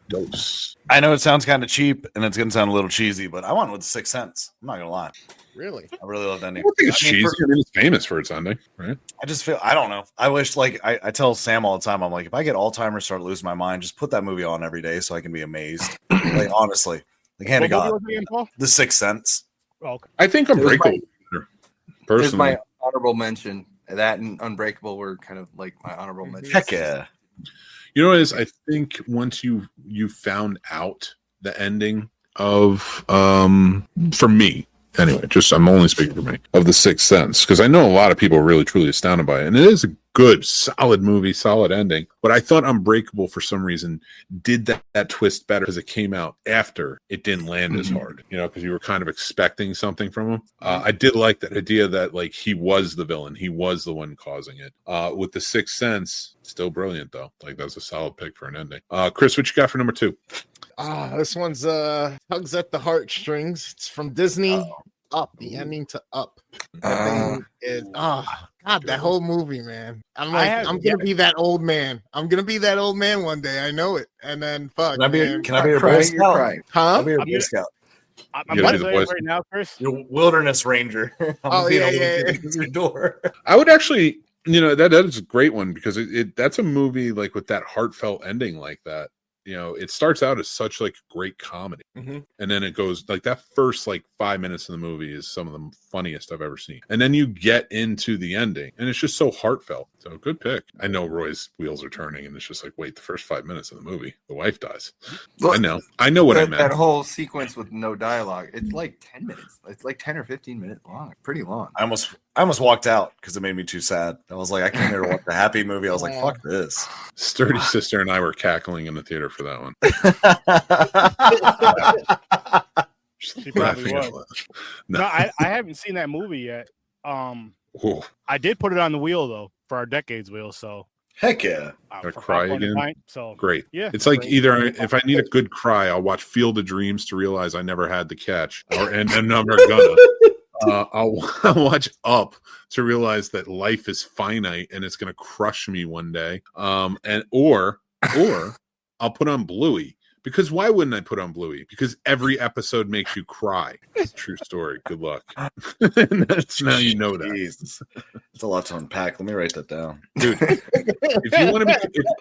Dose. I know it sounds kind of cheap and it's going to sound a little cheesy, but I went with 6 cents. I'm not going to lie. Really? I really love that ending. I don't think it's cheesy. It's famous for its ending, right? I just feel, I don't know. I wish, like, I tell Sam all the time, I'm like, if I get Alzheimer's, start losing my mind, just put that movie on every day so I can be amazed. Like, honestly. Like, hand of God. The 6 Cents. Oh, okay. I think Unbreakable. Personally. Here's my honorable mention. That and Unbreakable were kind of like my honorable mentions. Heck yeah. You know what it is? I think once you found out the ending of for me anyway, just I'm only speaking for me, of The Sixth Sense, because I know a lot of people are really truly astounded by it, and it is a good solid movie, solid ending, but I thought Unbreakable for some reason did that twist better because it came out after it didn't land as hard, because you were kind of expecting something from him. I did like that idea that like he was the villain, he was the one causing it. With The Sixth Sense, still brilliant though. Like that's a solid pick for an ending. Chris, what you got for number 2? This one's tugs at the heartstrings. It's from Disney. Up, the ending to Up. That thing is God, that whole movie, man. I'm have- I'm gonna be that old man. I'm gonna be that old man one day. I know it. And then fuck, Can I be man. your Boy Crying, you're Scout? crying. Huh? I'll be your I'm Boy gonna- Scout. I'm You gotta about be to the tell you voice. right now, Chris. Your wilderness ranger. I'm Oh, being yeah, a little yeah, kid at your door. I would actually, that is a great one because that's a movie like with that heartfelt ending like that. It starts out as such like great comedy, Mhm. and then it goes like that first like 5 minutes of the movie is some of the funniest I've ever seen, and then you get into the ending, and it's just so heartfelt. So good pick. I know Roy's wheels are turning, and it's just like, wait, the first 5 minutes of the movie, the wife dies. Look, I know what I that meant. whole sequence with no dialogue, it's like 10 minutes. It's like 10 or 15 minutes long. Pretty long. I almost walked out because it made me too sad. I was like, I came here to watch a happy movie. I was like, fuck this. Sturdy Sister and I were cackling in the theater for that one. She probably Laughing out was. loud. No, I haven't seen that movie yet. Whoa. I did put it on the wheel though for our decades wheel. So Heck yeah. I for cry popcorn and again? pint, so Great. yeah, It's like great. either if I need a good cry, I'll watch Field of Dreams to realize I never had the catch, and I'm never gonna. I'll watch Up to realize that life is finite and it's gonna crush me one day. Or I'll put on Bluey. Because why wouldn't I put on Bluey? Because every episode makes you cry. It's a true story. Good luck. And that's now you know that. Jesus. It's a lot to unpack. Let me write that down. Dude,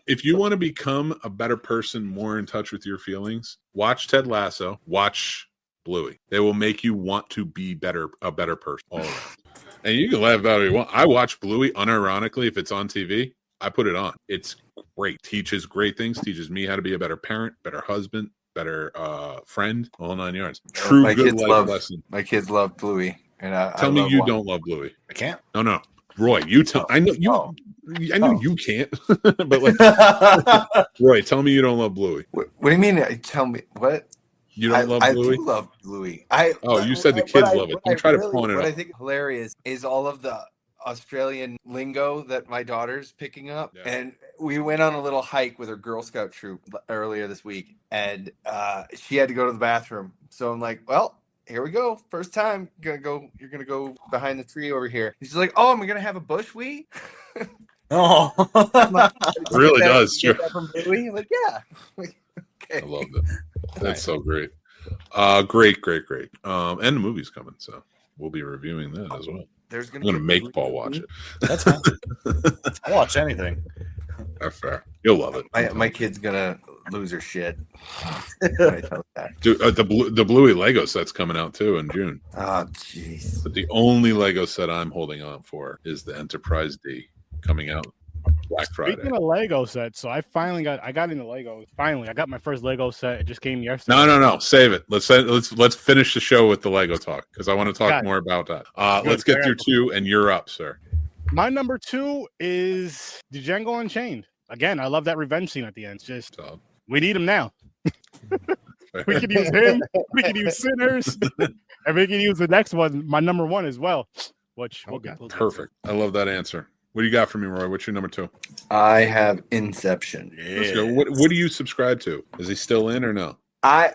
if you want to become a better person, more in touch with your feelings, watch Ted Lasso, watch Bluey. They will make you want to be a better person all around. And you can laugh about it if you want. I watch Bluey unironically if it's on TV. I put it on. It's great. Teaches great things. Teaches me how to be a better parent, better husband, better friend, all 9 yards. True My good kids life love- lesson. My kids love Bluey. And Tell me you don't love Bluey. I can't. No. Roy, you tell. I know you. Oh. I know you can't. But like, Roy, tell me you don't love Bluey. What do you mean? Tell me what? You don't love I Bluey? do love Bluey. You said the kids love it. Don't try to pawn it What I off. think hilarious is all of the Australian lingo that my daughter's picking up. Yeah. And we went on a little hike with her Girl Scout troop earlier this week, and she had to go to the bathroom. So I'm like, well, here we go. First time, you're gonna go behind the tree over here. And she's like, oh, am I gonna have a bush wee? Oh. Really does. You get that from Bluey? I'm like, yeah. Okay. I love it. That's so great. Great. And the movie's coming, so we'll be reviewing that as well. There's I'm gonna make Paul watch it. That's fine. I'll watch anything. That's fair. You'll love it. My kid's gonna lose her shit. When I tell her that. Dude, the Bluey Lego set's coming out too in June. Oh, jeez. But the only Lego set I'm holding on for is the Enterprise D coming out Black Friday. Speaking of Lego sets, so I got into Lego. Finally, I got my first Lego set. It just came yesterday. No. Save it. Let's finish the show with the Lego talk because I want to talk Got it. more about that. Good. Let's get through 2, and you're up, sir. My number 2 is Django Unchained. Again, I love that revenge scene at the end. It's just So, we need him now. We could use him. We could use Sinners, and we can use the next one, my number 1 as well. Which we'll get to. perfect. I love that answer. What do you got for me, Roy? What's your number 2? I have Inception. Let's go. What do you subscribe to? Is he still in or no? I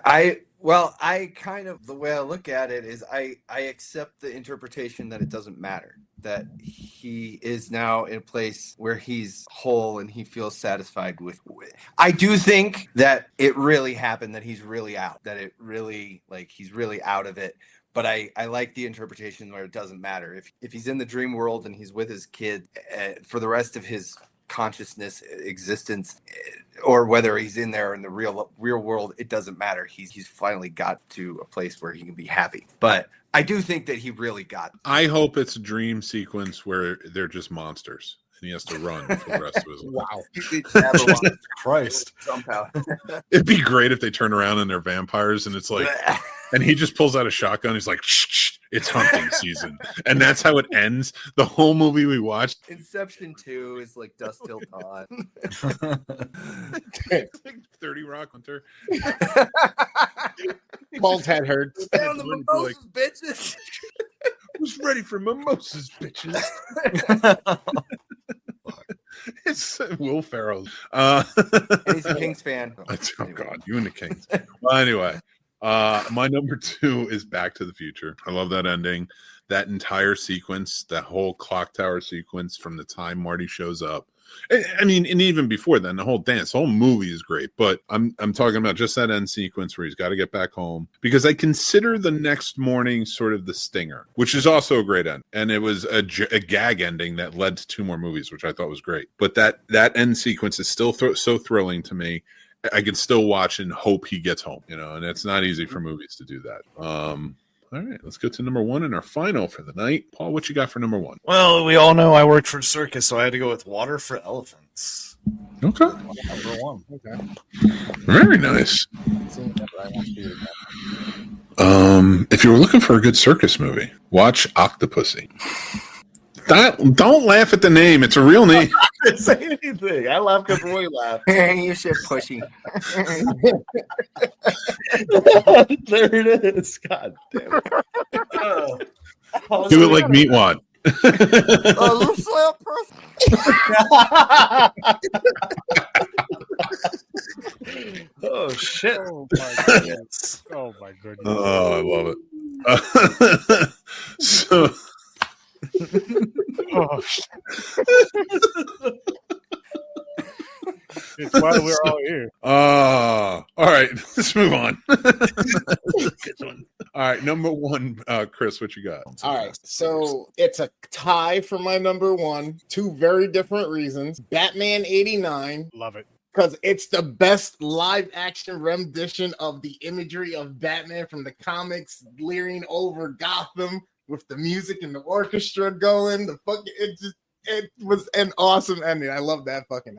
kind of, the way I look at it is I accept the interpretation that it doesn't matter, that he is now in a place where he's whole and he feels satisfied with. I do think that it really happened, that he's really out, that it really, like, he's really out of it. But I like the interpretation where it doesn't matter. If he's in the dream world and he's with his kid for the rest of his consciousness existence, or whether he's in there in the real world, it doesn't matter. He's finally got to a place where he can be happy. But I do think that he really got. I hope it's a dream sequence where they're just monsters and he has to run for the rest of his life. Wow. Christ. Somehow. It'd be great if they turn around and they're vampires and it's like, and he just pulls out a shotgun. He's like, shh, it's hunting season. And that's how it ends. The whole movie we watched. Inception 2 is like Dust Till Dawn. 30 Rock Hunter. Paul's head hurts. Down the mimosas, bitches. Who's ready for mimosas, bitches? It's Will Ferrell. And he's a Kings fan. Oh God, you and the Kings. Well, anyway, My number 2 is Back to the Future. I love that ending. That entire sequence, that whole clock tower sequence from the time Marty shows up. I mean, and even before then, the whole dance, the whole movie is great. But I'm talking about just that end sequence where he's got to get back home, because I consider the next morning sort of the stinger, which is also a great end. And it was a gag ending that led to 2 more movies, which I thought was great. But that end sequence is still so thrilling to me. I can still watch and hope he gets home, and it's not easy for movies to do that. All right, let's go to number 1 and our final for the night. Paul, what you got for number 1? Well, we all know I worked for a circus, so I had to go with Water for Elephants. Okay. Number 1. Okay. Very nice. If you were looking for a good circus movie, watch Octopussy. Don't laugh at the name. It's a real name. I didn't say anything. I laughed because Roy laughed. You said pussy. There it is. God damn it. Do it like Meatwad. Oh, shit. Oh my goodness. Oh my goodness. Oh, I love it. So. Oh, it's why we're all here. All right, let's move on. All right, number 1, Chris, what you got? All right, so it's a tie for my number 1. 2 very different reasons. Batman 89. Love it. Because it's the best live action rendition of the imagery of Batman from the comics, leering over Gotham with the music and the orchestra going. It was an awesome ending. I love that fucking.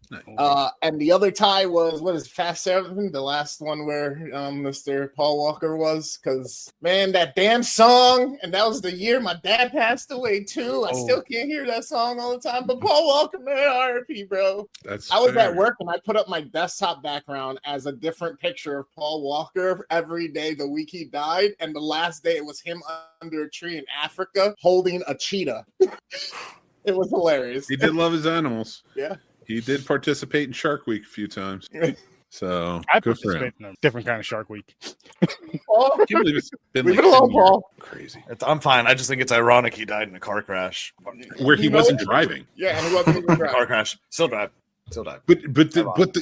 And the other tie was, what is Fast 7, the last one where Mr. Paul Walker was, because man, that damn song, and that was the year my dad passed away too. I still can't hear that song all the time. But Paul Walker, man, R.I.P., bro. I was at work and I put up my desktop background as a different picture of Paul Walker every day the week he died, and the last day it was him under a tree in Africa holding a cheetah. It was hilarious. He did love his animals. Yeah. He did participate in Shark Week a few times. So I good for him. participate in a different kind of Shark Week. Oh, I can't believe it's been leave like it alone, 10 years. Paul. Crazy. I'm fine. I just think it's ironic he died in a car crash. Where he wasn't driving. Yeah, and he wasn't even driving. Car crash. Still died. But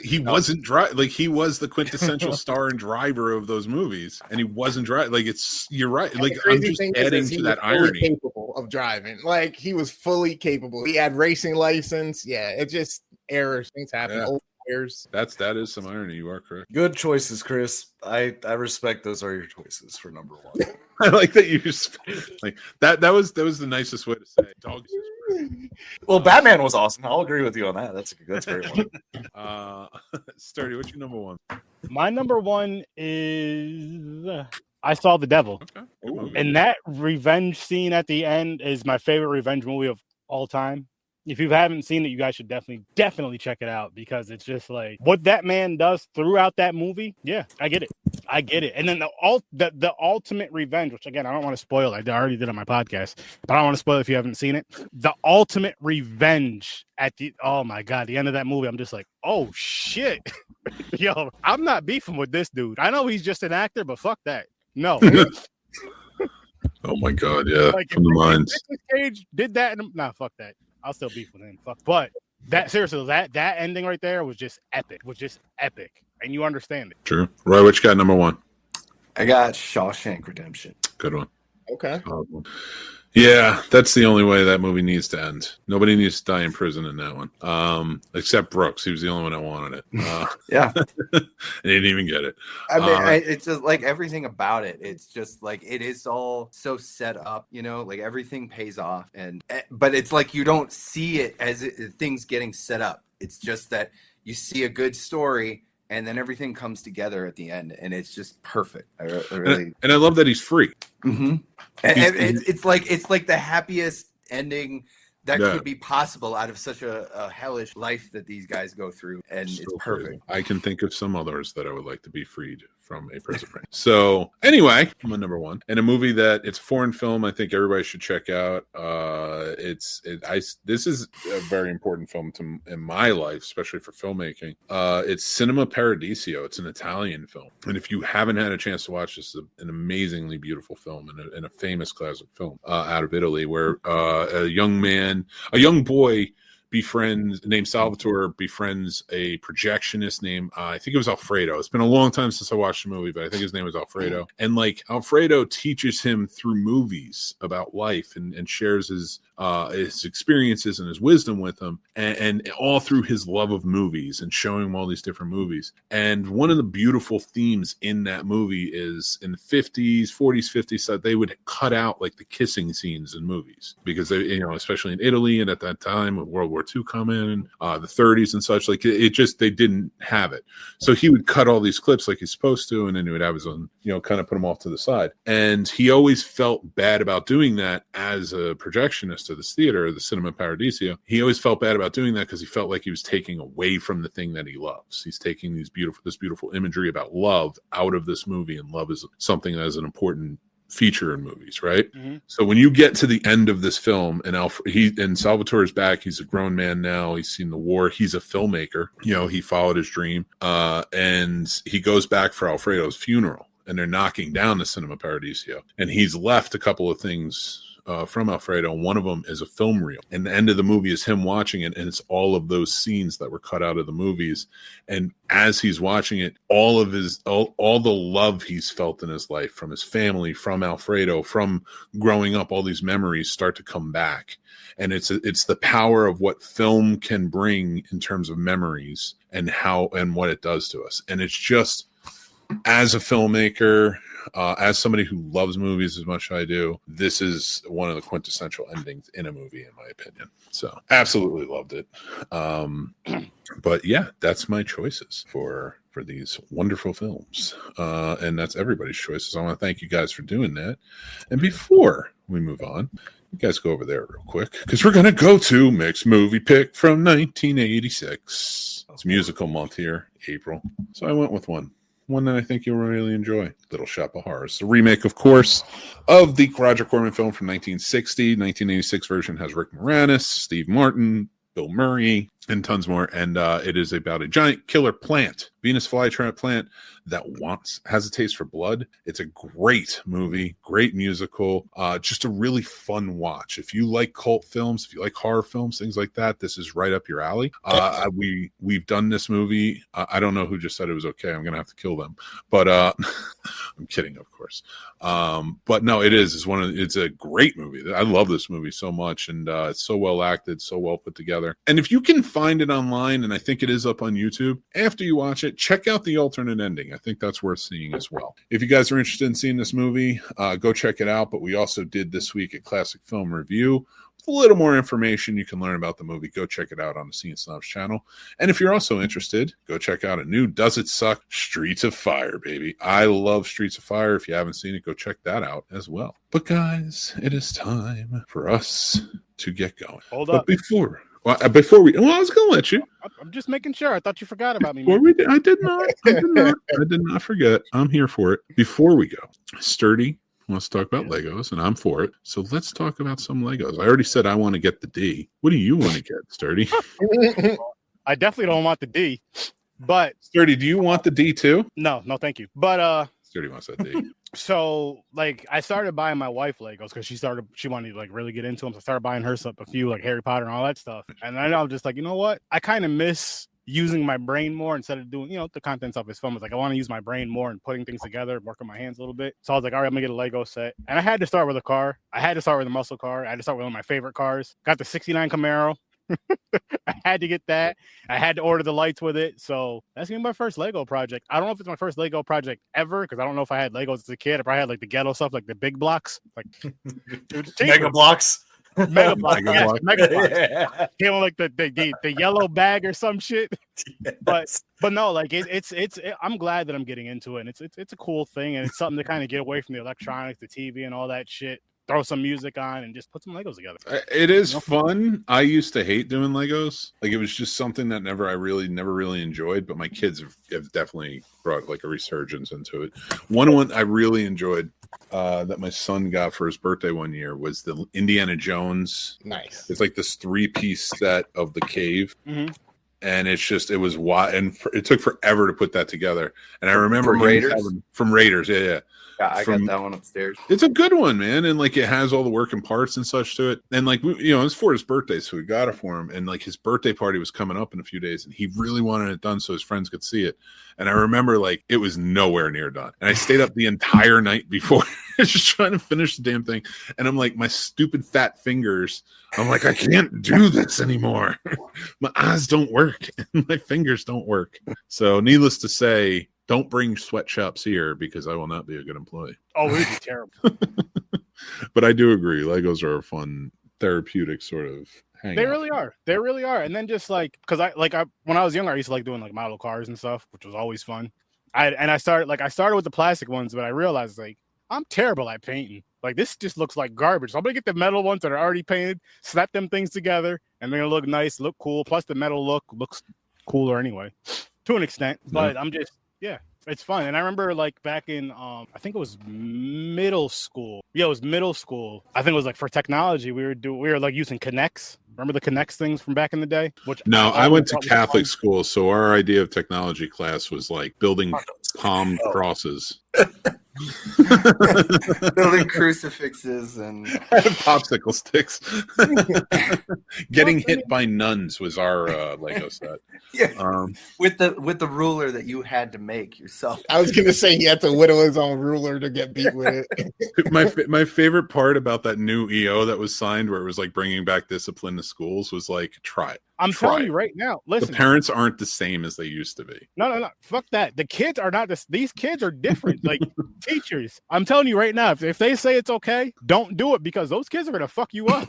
he wasn't driving. Like, he was the quintessential star and driver of those movies, and he wasn't driving. Like, you're right. And Like, the crazy I'm just thing is adding he to was that fully irony. capable of driving. Like, he was fully capable. He had racing license. Yeah, it just errors. Things happen. Yeah. Old players. That is some irony. You are correct. Good choices, Chris. I respect those are your choices for number 1. I like that you just like that. That was the nicest way to say it. Dog. Well, Batman was awesome. I'll agree with you on that. That's a great one. Sturdy, what's your number 1? My number 1 is I Saw the Devil. Okay. Ooh. And that revenge scene at the end is my favorite revenge movie of all time. If you haven't seen it, you guys should definitely check it out, because it's just like what that man does throughout that movie. Yeah, I get it. And then the ultimate revenge, which again, I don't want to spoil. I already did on my podcast, but I don't want to spoil if you haven't seen it. The ultimate revenge at oh my God, the end of that movie, I'm just like, oh shit. Yo, I'm not beefing with this dude. I know he's just an actor, but fuck that. No. Oh my God, yeah. Like, From the mines. If Cage did that, fuck that. I'll still beef with him. Fuck. But that seriously, that ending right there was just epic. And you understand it. True. Roy, what you got number 1? I got Shawshank Redemption. Good one. Okay. Yeah, that's the only way that movie needs to end. Nobody needs to die in prison in that one, except Brooks. He was the only one that wanted it. Yeah, and he didn't even get it. I mean, it's just like everything about it. It's just like it is all so set up, like everything pays off, but it's like you don't see it as things getting set up. It's just that you see a good story, and then everything comes together at the end, and it's just perfect. I really and I love that he's free. Mm-hmm. And it's like the happiest ending that could be possible out of such a hellish life that these guys go through, and it's perfect. Crazy. I can think of some others that I would like to be freed from A Price of Rain. So anyway, my number one, and a movie that it's a foreign film. I think everybody should check out. This is a very important film in my life, especially for filmmaking. It's Cinema Paradiso. It's an Italian film, and if you haven't had a chance to watch this, it's an amazingly beautiful film and a famous classic film out of Italy, where a young boy named Salvatore befriends a projectionist named I think it was Alfredo. It's been a long time since I watched the movie, but I think his name was Alfredo. And like Alfredo teaches him through movies about life and shares his experiences and his wisdom with him, and all through his love of movies and showing him all these different movies. And one of the beautiful themes in that movie is in the 40s, 50s, that they would cut out like the kissing scenes in movies because they, especially in Italy and at that time with World War II coming, the 30s and such, like they didn't have it. So he would cut all these clips like he's supposed to, and then he would have his own, kind of put them off to the side. And he always felt bad about doing that as a projectionist of this theater, the Cinema Paradiso. He always felt bad about doing that because he felt like he was taking away from the thing that he loves. He's taking this beautiful imagery about love out of this movie, and love is something that is an important feature in movies, right? Mm-hmm. So when you get to the end of this film, and Salvatore's back, he's a grown man now. He's seen the war. He's a filmmaker. He followed his dream, and he goes back for Alfredo's funeral, and they're knocking down the Cinema Paradiso, and he's left a couple of things from Alfredo. One of them is a film reel, and the end of the movie is him watching it, and it's all of those scenes that were cut out of the movies. And as he's watching it, all the love he's felt in his life, from his family, from Alfredo, from growing up, all these memories start to come back. And it's the power of what film can bring in terms of memories and what it does to us. And it's just, as a filmmaker, as somebody who loves movies as much as I do, this is one of the quintessential endings in a movie, in my opinion. So absolutely loved it. But yeah, that's my choices for these wonderful films. And that's everybody's choices. I want to thank you guys for doing that. And before we move on, you guys go over there real quick, because we're going to go to Mixed Movie Pick from 1986. It's musical month here, April. So I went with one that I think you'll really enjoy, Little Shop of Horrors. The remake, of course, of the Roger Corman film from 1960. 1986 version has Rick Moranis, Steve Martin, Bill Murray, and tons more. And it is about a giant killer plant, Venus flytrap plant, that has a taste for blood. It's a great movie, great musical, just a really fun watch. If you like cult films, if you like horror films, things like that, this is right up your alley. We've done this movie. I don't know who just said it was okay. I'm gonna have to kill them, but I'm kidding, of course. But no, it's a great movie. I love this movie so much, and it's so well acted, so well put together. And if you can find it online, and I think it is up on YouTube, after you watch it, check out the alternate ending. I think that's worth seeing as well. If you guys are interested in seeing this movie, go check it out. But we also did this week a classic film review with a little more information you can learn about the movie. Go check it out on the Scene Snobs channel. And if you're also interested, go check out a new Does It Suck? Streets of Fire, baby. I love Streets of Fire. If you haven't seen it, go check that out as well. But guys, it is time for us to get going. Hold up. But before we, I was going to let you. I'm just making sure. I thought you forgot about me. I did not. I did not forget. I'm here for it. Before we go, Sturdy wants to talk about Legos, and I'm for it. So let's talk about some Legos. I already said I want to get the D. What do you want to get, Sturdy? I definitely don't want the D. But Sturdy, do you want the D too? No, thank you. But Sturdy wants that D. So like I started buying my wife Legos because she wanted to like really get into them. So I started buying her stuff, a few like Harry Potter and all that stuff. And then I was just like, you know what? I kind of miss using my brain more instead of doing, the contents of his film. It's like I want to use my brain more and putting things together, working my hands a little bit. So I was like, all right, I'm gonna get a Lego set. And I had to start with a car. I had to start with a muscle car. I had to start with one of my favorite cars. Got the 69 Camaro. I had to get that. I had to order the lights with it. So that's gonna be my first Lego project. I don't know if it's my first Lego project ever, because I don't know if I had Legos as a kid. I probably had like the ghetto stuff, like the big blocks, like Mega blocks. Mega blocks. Mega blocks. Yeah. Came on like the yellow bag or some shit. Yes. But no, like it's I'm glad that I'm getting into it. And it's a cool thing, and it's something to kind of get away from the electronics, the TV, and all that shit. throw some music on and just put some Legos together. It is fun. I used to hate doing Legos. Like it was just something that never really enjoyed. But my kids have definitely brought like a resurgence into it. One I really enjoyed that my son got for his birthday one year was the Indiana Jones. Nice. It's like this 3-piece set of the cave. Mm-hmm. And it was wide, and it took forever to put that together. And I remember From Raiders? From Raiders, yeah. Yeah, I got that one upstairs. It's a good one, man, and like it has all the working parts and such to it. And like it's for his birthday, so we got it for him. And like his birthday party was coming up in a few days, and he really wanted it done so his friends could see it. And I remember like it was nowhere near done, and I stayed up the entire night before just trying to finish the damn thing. And I'm like, my stupid fat fingers. I'm like, I can't do this anymore. My eyes don't work, and my fingers don't work. So, needless to say, don't bring sweatshops here because I will not be a good employee. Oh, it would be terrible. But I do agree. Legos are a fun therapeutic sort of hangout. They really are. They really are. And then just like, because I when I was younger, I used to like doing like model cars and stuff, which was always fun. I started with the plastic ones, but I realized like I'm terrible at painting. Like this just looks like garbage. So I'm gonna get the metal ones that are already painted, slap them things together, and they're gonna look nice, look cool. Plus the metal looks cooler anyway, to an extent. But I'm just it's fun. And I remember like back in I think it was middle school. Yeah, it was middle school. I think it was like for technology. We were like using Connects. Remember the Connects things from back in the day? No, I went to Catholic school, so our idea of technology class was like building palm crosses. Building crucifixes and popsicle sticks. Getting hit by nuns was our Lego set. Yeah, with the ruler that you had to make yourself. I was gonna say he had to whittle his own ruler to get beat with it. My favorite part about that new EO that was signed, where it was like bringing back discipline to schools, was like try it. I'm telling you right now. Listen, the parents aren't the same as they used to be. No. Fuck that. The kids are not this. These kids are different. Like teachers. I'm telling you right now. If they say it's okay, don't do it because those kids are gonna fuck you up.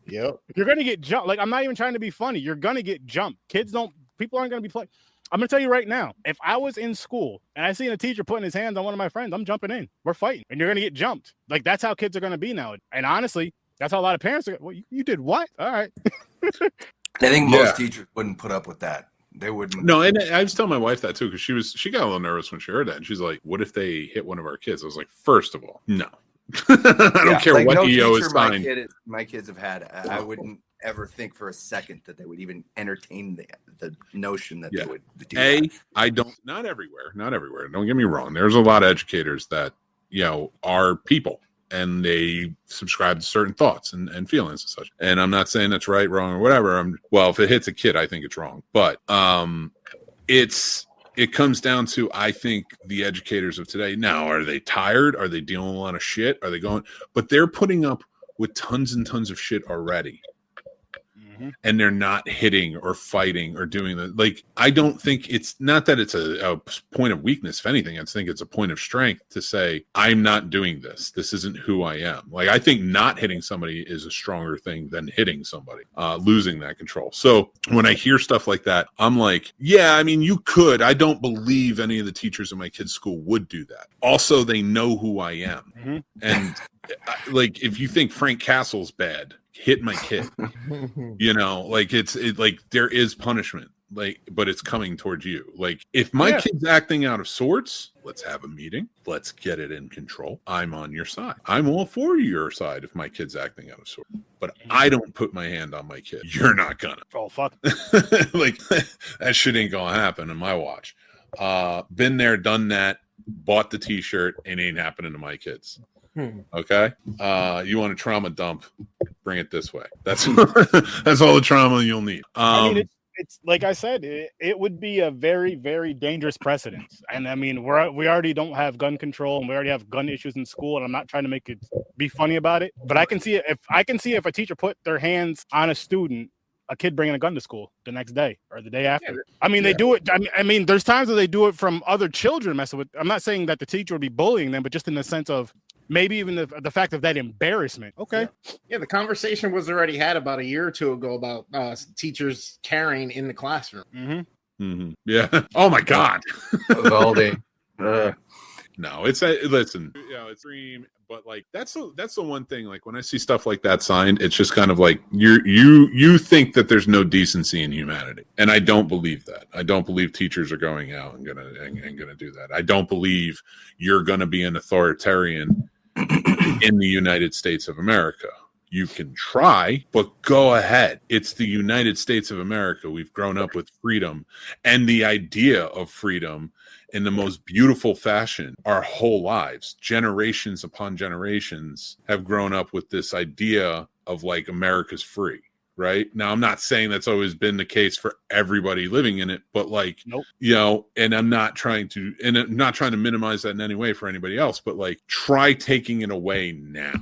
Yep. You're gonna get jumped. Like I'm not even trying to be funny. You're gonna get jumped. People aren't gonna be playing. I'm gonna tell you right now. If I was in school and I seen a teacher putting his hands on one of my friends, I'm jumping in. We're fighting, and you're gonna get jumped. Like that's how kids are gonna be now. And honestly, that's how a lot of parents are. Well, you did what? All right. I think most teachers wouldn't put up with that. They wouldn't. No, and I was telling my wife that too because she got a little nervous when she heard that, and she's like, "What if they hit one of our kids?" I was like, first of all, no, I don't care what EO is signed. My kids have had. I wouldn't ever think for a second that they would even entertain the notion that they would do that. I don't. Not everywhere. Don't get me wrong. There's a lot of educators that are people. And they subscribe to certain thoughts and feelings and such. And I'm not saying that's right, wrong, or whatever. If it hits a kid, I think it's wrong. But it comes down to, I think, the educators of today. Now, are they tired? Are they dealing with a lot of shit? Are they going? But they're putting up with tons and tons of shit already. And they're not hitting or fighting or doing that. Like, I don't think it's not that it's a point of weakness. If anything, I think it's a point of strength to say, I'm not doing this. This isn't who I am. Like, I think not hitting somebody is a stronger thing than hitting somebody, losing that control. So when I hear stuff like that, I'm like, yeah, I mean, you could. I don't believe any of the teachers in my kid's school would do that. Also, they know who I am. And like, if you think Frank Castle's bad, hit my kid. Like there is punishment, like, but it's coming towards you. Like, if my kid's acting out of sorts, let's have a meeting. Let's get it in control. I'm on your side. I'm all for your side if my kid's acting out of sorts. But I don't put my hand on my kid. You're not gonna. Oh, fuck. Like, that shit ain't gonna happen in my watch. Been there, done that, bought the t-shirt, and ain't happening to my kids. Okay, you want a trauma dump? Bring it this way. That's that's all the trauma you'll need. I mean, it's like I said, it would be a very, very dangerous precedent. And I mean, we already don't have gun control, and we already have gun issues in school. And I'm not trying to make it be funny about it, but I can see it. If a teacher put their hands on a student, a kid bringing a gun to school the next day or the day after. I mean, they do it. I mean, there's times where they do it from other children messing with. I'm not saying that the teacher would be bullying them, but just in the sense of maybe even the fact of that embarrassment. Okay. Yeah, the conversation was already had about a year or two ago about teachers carrying in the classroom. Yeah. Oh my God. Valdi. No, it's a listen. It's dream, but like that's the one thing. Like when I see stuff like that signed, it's just kind of like you think that there's no decency in humanity, and I don't believe that. I don't believe teachers are going out and gonna do that. I don't believe you're gonna be an authoritarian in the United States of America. You can try, but go ahead. It's the United States of America. We've grown up with freedom and the idea of freedom in the most beautiful fashion our whole lives. Generations upon generations have grown up with this idea of like America's free. Right now, I'm not saying that's always been the case for everybody living in it, but like, Nope. And I'm not trying to minimize that in any way for anybody else, but like, try taking it away now.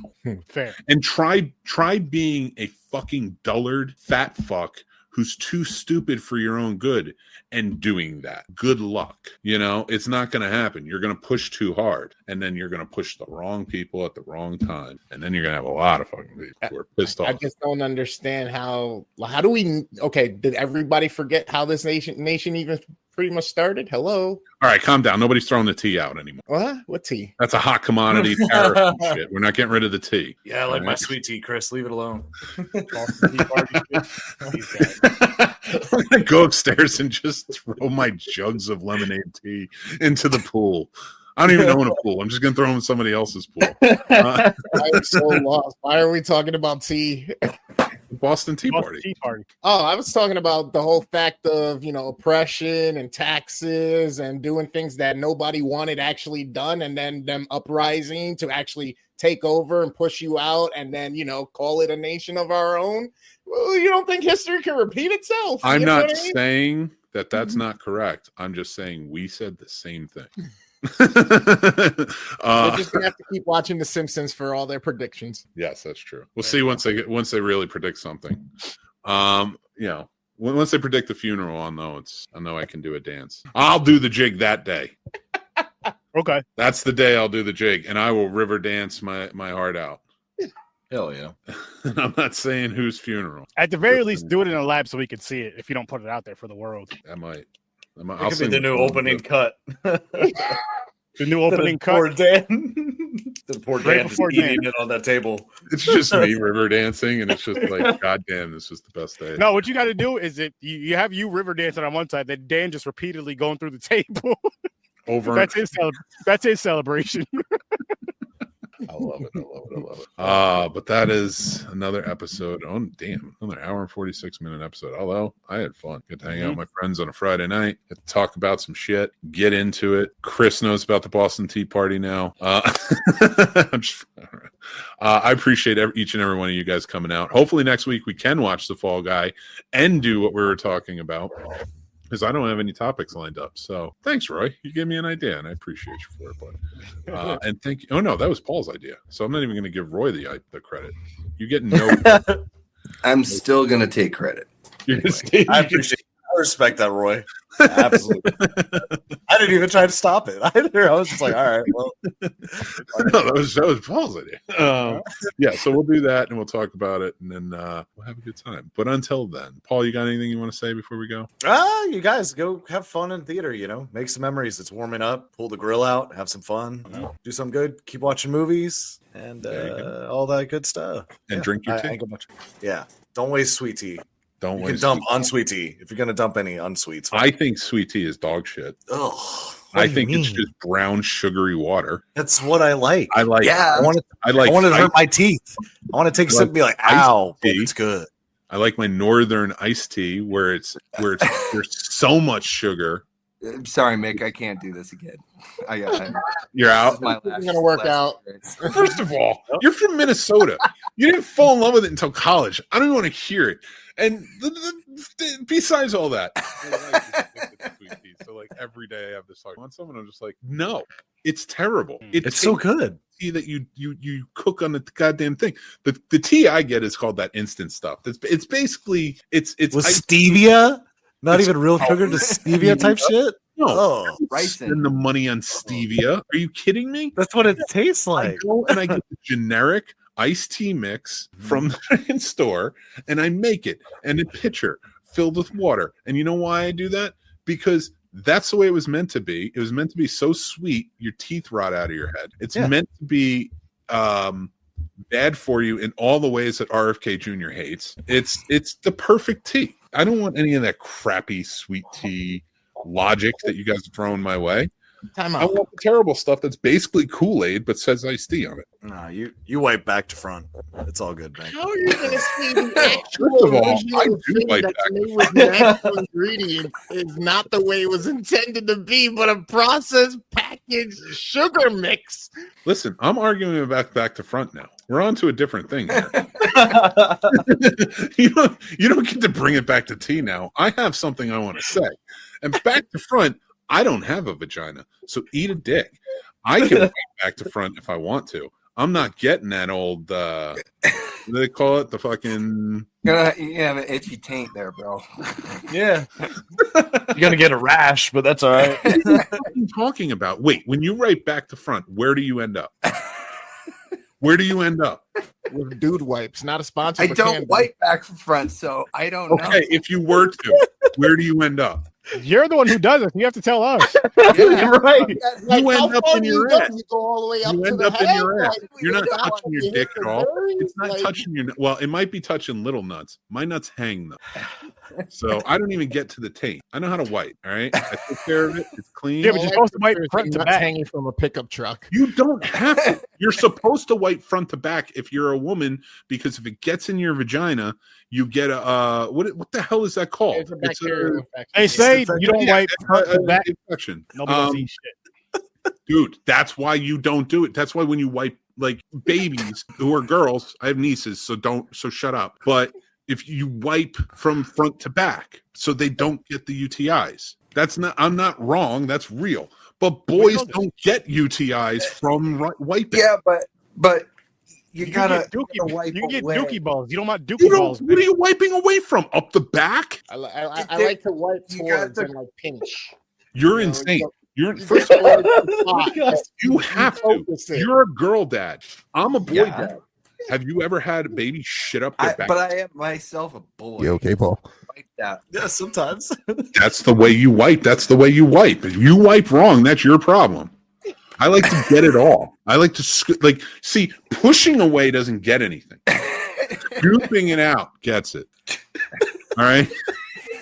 Fair. And try being a fucking dullard fat fuck who's too stupid for your own good and doing that. Good luck. It's not going to happen. You're going to push too hard, and then you're going to push the wrong people at the wrong time, and then you're going to have a lot of fucking people who are pissed off. I just don't understand how do we? Okay, did everybody forget how this nation even pretty much started? Hello. All right, calm down. Nobody's throwing the tea out anymore. What tea? That's a hot commodity tariff shit. We're not getting rid of the tea. Yeah, I like my sweet tea, Chris. Leave it alone. I'm gonna go upstairs and just throw my jugs of lemonade tea into the pool. I don't even own a pool. I'm just gonna throw them in somebody else's pool. I'm so lost. Why are we talking about tea? Boston Tea Party. Oh, I was talking about the whole fact of oppression and taxes and doing things that nobody wanted actually done, and then them uprising to actually take over and push you out, and then call it a nation of our own. Well, you don't think history can repeat itself? I'm not saying that that's not correct. I'm just saying we said the same thing. We're just gonna have to keep watching The Simpsons for all their predictions. Yes, that's true. We'll see once they really predict something. Once they predict the funeral, I know I can do a dance. I'll do the jig that day. Okay, that's the day I'll do the jig, and I will river dance my heart out. Hell yeah. And I'm not saying whose funeral. At the very least, do it in a lab so we can see it. If you don't put it out there for the world, I might. I'll be the new opening cut. The new opening cut. Poor Dan. The poor Dan just eating it on that table. It's just me river dancing, and it's just like, God damn, this was the best day. No, what you got to do is you have you river dancing on one side, then Dan just repeatedly going through the table. That's his celebration. I love it. But that is another episode. Oh, damn. Another hour and 46-minute episode. Although I had fun. Get to hang out with my friends on a Friday night. Get to talk about some shit. Get into it. Chris knows about the Boston Tea Party now. I appreciate each and every one of you guys coming out. Hopefully next week we can watch The Fall Guy and do what we were talking about, because I don't have any topics lined up. So thanks, Roy. You gave me an idea, and I appreciate you for it, bud. And thank you. Oh, no, that was Paul's idea. So I'm not even going to give Roy the credit. You get no. I'm still going to take credit. Anyway, I appreciate it. I respect that, Roy. Absolutely. I didn't even try to stop it either. I was just like, all right, well. No, that was Paul's idea. Yeah, so we'll do that, and we'll talk about it, and then we'll have a good time. But until then, Paul, you got anything you want to say before we go? You guys go have fun in theater, make some memories. It's warming up. Pull the grill out, have some fun, do something good, keep watching movies, and all that good stuff. And drink your tea. Yeah, don't waste sweet tea. You can dump unsweet tea if you're going to dump any unsweets. I think sweet tea is dog shit. Ugh. I think it's just brown sugary water. That's what I like. I want to hurt my teeth. I want to take a sip and be like, ow, but it's good. I like my northern iced tea where there's so much sugar. I'm sorry, Mick. I can't do this again. You're out. It's gonna work out. First of all, you're from Minnesota. You didn't fall in love with it until college. I don't even want to hear it. And besides all that, so like every day I have this talk on someone. I'm just like, no, it's terrible. It's so good. Tea that you cook on the goddamn thing. The tea I get is called that instant stuff. It's basically it's with stevia. Not even real sugar, just stevia type shit? No. Spend the money on stevia. Are you kidding me? That's what it tastes like. I go and I get the generic iced tea mix from the store, and I make it in a pitcher filled with water. And you know why I do that? Because That's the way it was meant to be. It was meant to be so sweet, your teeth rot out of your head. It's meant to be bad for you in all the ways that RFK Jr. hates. It's the perfect tea. I don't want any of that crappy sweet tea logic that you guys are throwing my way. Time I out. want the terrible stuff that's basically Kool-Aid but says iced tea on it. Nah, you wipe back to front. It's all good, man. How are you going to say the First of all, original I do thing like that's that. made with natural ingredients is not the way it was intended to be, but a processed packaged sugar mix? Listen, I'm arguing about back to front now. We're on to a different thing here. you don't get to bring it back to tea now. I have something I want to say. And back to front, I don't have a vagina, so eat a dick. I can bring back to front if I want to. I'm not getting that old, what do they call it? The fucking... You have an itchy taint there, bro. Yeah. You're going to get a rash, but that's all right. What are you talking about? Wait, when you write back to front, where do you end up? Where do you end up? With dude wipes, not a sponsor. I but don't can be. wipe back from front, so I don't know. Okay, if you were to, where do you end up? You're the one who does it. You have to tell us. Yeah, right. Like, You how end up far in do your you go? ass. You go all the way up You to end the up in head? your ass. Like, You're not you don't touching want your to dick hit at the all. berries? It's not Like, touching your. Well, it might be touching little nuts. My nuts hang though, so I don't even get to the taint. I know how to wipe. All right, I take care of it. It's clean. Yeah, but you're supposed to wipe there's front to nuts back. hanging from a pickup truck. You don't have to. You're supposed to wipe front to back if you're a woman, because if it gets in your vagina, you get a what the hell is that called? It's a bacterial infection. They say infection. you don't Yeah, wipe front to back. infection. Nobody wants to eat shit. Dude, that's why you don't do it. That's why when you wipe like babies who are girls, I have nieces, so shut up. But if you wipe from front to back so they don't get the UTIs. I'm not wrong, that's real. But boys don't get UTIs from wiping. Yeah, but you can gotta get dookie, wipe you can get away. dookie balls. You don't want You dookie don't, balls. what are you wiping away from? Up the back? I like to wipe You got towards to- and like pinch. You're You know, insane. you First of all, all, you have to. You're a girl dad. I'm a boy Yeah. dad. Have you ever had a baby shit up their back? But I am myself a boy. You okay, Paul? Wipe that. Yeah, sometimes. That's the way you wipe. That's the way you wipe. If you wipe wrong, that's your problem. I like to get it all. I like to see, pushing away doesn't get anything. Scooping it out gets it. All right.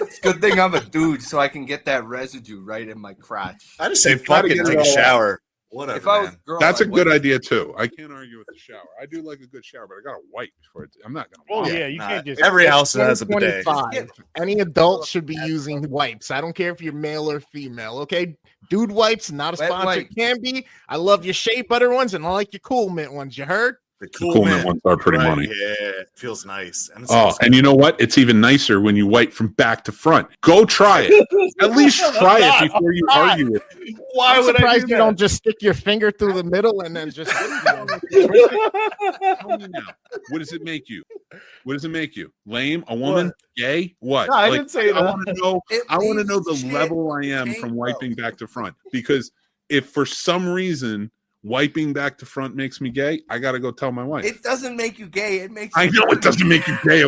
It's a good thing I'm a dude, so I can get that residue right in my crotch. I just say You gotta fuck it, get take it a all shower. Whatever, If I was man. a girl, That's a I good wouldn't. idea too. I can't argue with the shower. I do like a good shower, but I gotta wipe before it. I'm not gonna. Oh Wipe. yeah, you Nah, can't just. every house has a bidet. 25. Any adult should be using wipes. I don't care if you're male or female. Okay, dude wipes, not a Wet sponsor. wipe. Can be. I love your shea butter ones, and I like your Cool Mint ones. You heard? The Cool Mint ones are pretty Right, money. Yeah, it feels nice. And it Oh, smells and you know what? It's even nicer when you wipe from back to front. Go try it. At least try it before you argue with it. Why I'm would I surprised do you that? don't just stick your finger through the middle and then just. Tell me now. What does it make you? What does it make you? Lame? A woman? Gay? What? No, I didn't say I that. want to know. It I want to leaves know the shit level I am taint, from bro. wiping back to front. Because if for some reason wiping back to front makes me gay, I got to go tell my wife. It doesn't make you gay. It makes I you know it doesn't make you gay. I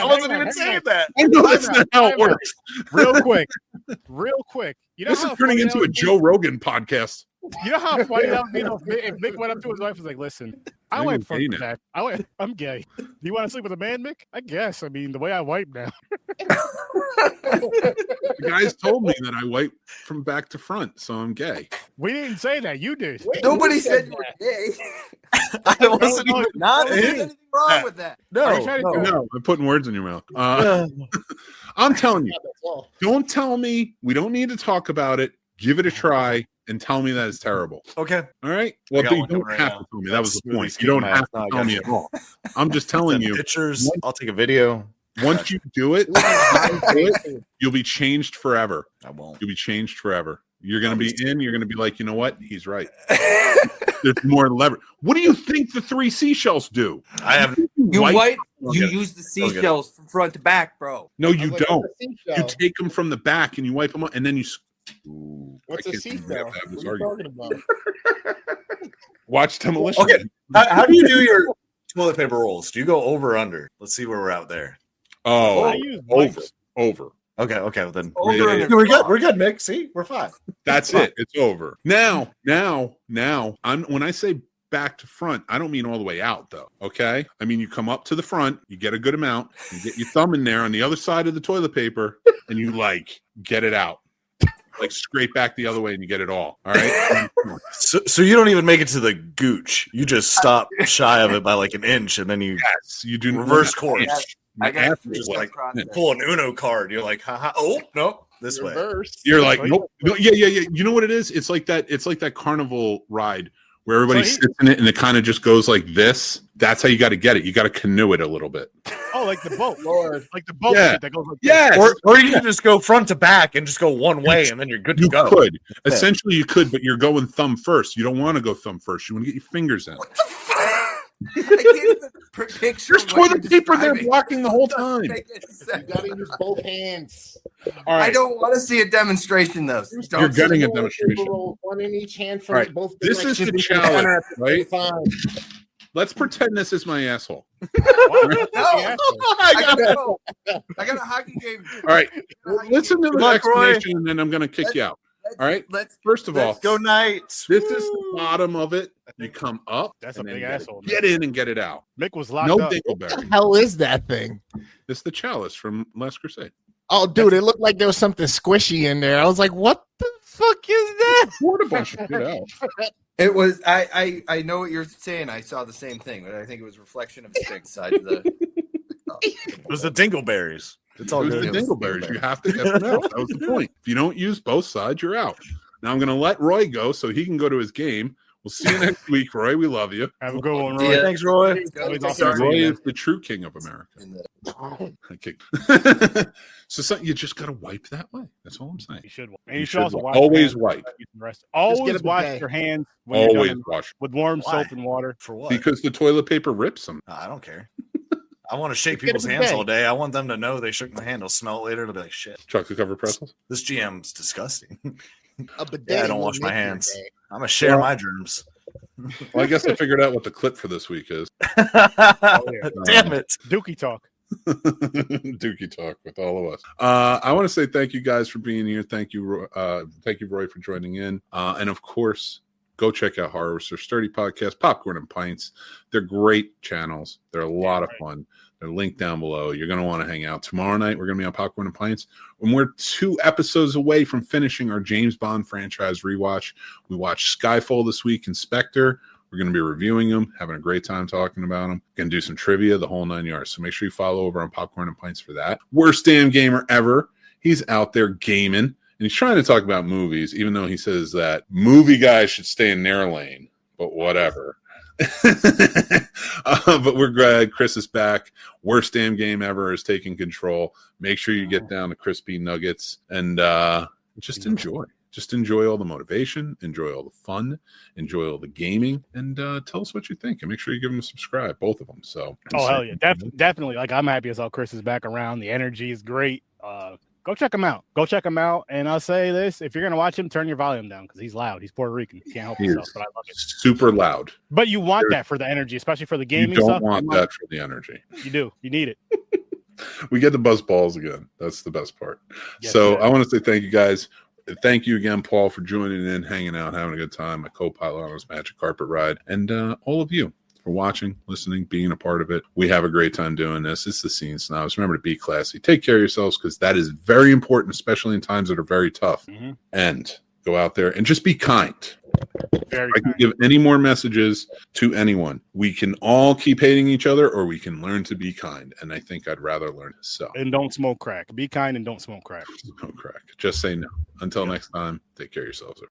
wasn't even saying that. I know that's not how it works. Real quick. You know This how is turning funny into that a would be? Joe Rogan podcast. You know how funny that would be if Mick went up to his wife and was like, "Listen, I Mick went was front gay to now. back. I'm gay. Do you want to sleep with a man, Mick? I guess. I mean, the way I wipe now." The guys told me that I wipe from back to front, so I'm gay. We didn't say that. You did. Nobody said you were gay. I wasn't No, even. Not Hey. there's anything wrong with that. Are you trying to No, No, I'm putting words in your mouth. I'm telling you, don't tell me. We don't need to talk about it. Give it a try and tell me that it's terrible. Okay. All right. I Well, got you one don't coming right have now. to tell me. That was the Smoothie point. You ski don't mask. have No, to I tell got me you. at all. I'm just telling you. Pictures. I'll take a video. Once you do it, you'll be changed forever. I won't. You'll be changed forever. You're going to be in. You're going to be like, you know what? He's right. There's more lever. What do you think the 3 seashells do? I have. You Wipe- you use the seashells from front to back, bro. No, you What's don't. a You seashell? take them from the back and you wipe them up, and then you. Ooh, What's I a can't believe we seashell? have to have What this are you argument. talking about? Watch Demolition. Okay. How do you do your toilet paper rolls? Do you go over or under? Let's see where we're out there. Oh, I use over, wipes. over. Okay. Well, then Older and we're they're good. We're good, Nick. See, we're fine. That's it. It's over. Now, when I say back to front, I don't mean all the way out though. Okay. I mean, you come up to the front, you get a good amount, you get your thumb in there on the other side of the toilet paper, and you like get it out. Like scrape back the other way and you get it all. All right. So you don't even make it to the gooch. You just stop shy of it by like an inch, and then you You do reverse course. I got Just like pull an Uno card. You're like, haha. Oh no, this way. You're like, nope. Yeah. You know what it is? It's like that carnival ride where everybody sits in it and it kind of just goes like this. That's how you got to get it. You got to canoe it a little bit. Oh, like the boat. Lord. Like the boat Yeah. that goes like Yes. Or you can just go front to back and just go one way, and then you're good to You go. could. Essentially, you could, but you're going thumb first. You don't want to go thumb first. You want to get your fingers in. I can't even picture. There's what toilet you're paper there describing. blocking the whole time. Make any sense. You gotta use both hands. All I right. don't want to see a demonstration though. Don't You're see getting a it. demonstration. One in each hand from All right. both This is the directions. challenge, right? Fine. Let's pretend this is my asshole. No, I I got a hockey game. All right. Listen to the luck, Roy. explanation, and then I'm going to kick you out. All right. Let's First of all, Go Knights. this is the bottom of it. You come up. That's a and then big get it. asshole. Get in and get it out. Mick was locked No up. What the dingleberry. hell is that thing? It's the chalice from Last Crusade. Oh, dude, it looked like there was something squishy in there. I was like, what the fuck is that? Poured a bunch of shit out. It was. I know what you're saying. I saw the same thing, but I think it was a reflection of the stick side of the. It was the Dingleberries. It's all It was good. the dingleberries. You have to get them out. That was the point. If you don't use both sides, you're out. Now I'm going to let Roy go so he can go to his game. We'll see you next week, Roy. We love you. Have a good one, Roy. Yeah. Thanks, Roy. Always Go- awesome. Roy Yeah. is the true king of America. Okay. So you just got to wipe that way. That's all I'm saying. You should. And you, You should should also wash always your wipe. hands. Always get a wash bidet. your hands when you're Always done wash. with warm Why? soap and water. For what? Because the toilet paper rips them. I don't care. I want to shake Get people's a hands bidet. all day. I want them to know they shook my hand. They'll smell it later. They'll be like, shit, Chocolate covered pretzels. this GM's disgusting. A bidet Yeah, I don't will wash my make your hands. day. I'm going to share my germs. Well, I guess I figured out what the clip for this week is. Damn it. Dookie talk. Dookie talk with all of us. I want to say thank you guys for being here. Thank you, Roy, for joining in. And of course, go check out Horror with Sturdy Podcast, Popcorn and Pints. They're great channels. They're a lot of fun. They're linked down below. You're going to want to hang out. Tomorrow night, we're going to be on Popcorn and Pints. When we're 2 episodes away from finishing our James Bond franchise rewatch, we watched Skyfall this week, Inspector. We're going to be reviewing them, having a great time talking about them. Going to do some trivia, the whole 9 yards. So make sure you follow over on Popcorn and Pints for that. Worst damn gamer ever. He's out there gaming, and he's trying to talk about movies, even though he says that movie guys should stay in their lane. But whatever. But we're glad Chris is back. Worst damn game ever is taking control. Make sure you get down to crispy nuggets and just enjoy. Just enjoy all the motivation, enjoy all the fun, enjoy all the gaming, and tell us what you think. And make sure you give them a subscribe, both of them. So, Oh hell yeah, definitely. Like I'm happy as all Chris is back around. The energy is great. Go check him out. Go check him out. And I'll say this: if you're gonna watch him, turn your volume down because he's loud. He's Puerto Rican. He can't help He himself. is But I love it. super loud. But you want that for the energy, especially for the You gaming don't stuff. want that for the energy. You do. You need it. We get the buzz balls again. That's the best part. Yes, So sir. I want to say thank you guys. Thank you again, Paul, for joining in, hanging out, having a good time. My co-pilot on this magic carpet ride, and all of you for watching, listening, being a part of it. We have a great time doing this. It's the Scene Snobs. Remember to be classy. Take care of yourselves because that is very important, especially in times that are very tough. Mm-hmm. And go out there and just be kind. Very I can kind. give any more messages to anyone. We can all keep hating each other, or we can learn to be kind. And I think I'd rather learn to sell. And don't smoke crack. Be kind and don't smoke crack. No crack. Just say no. Until next time, take care of yourselves.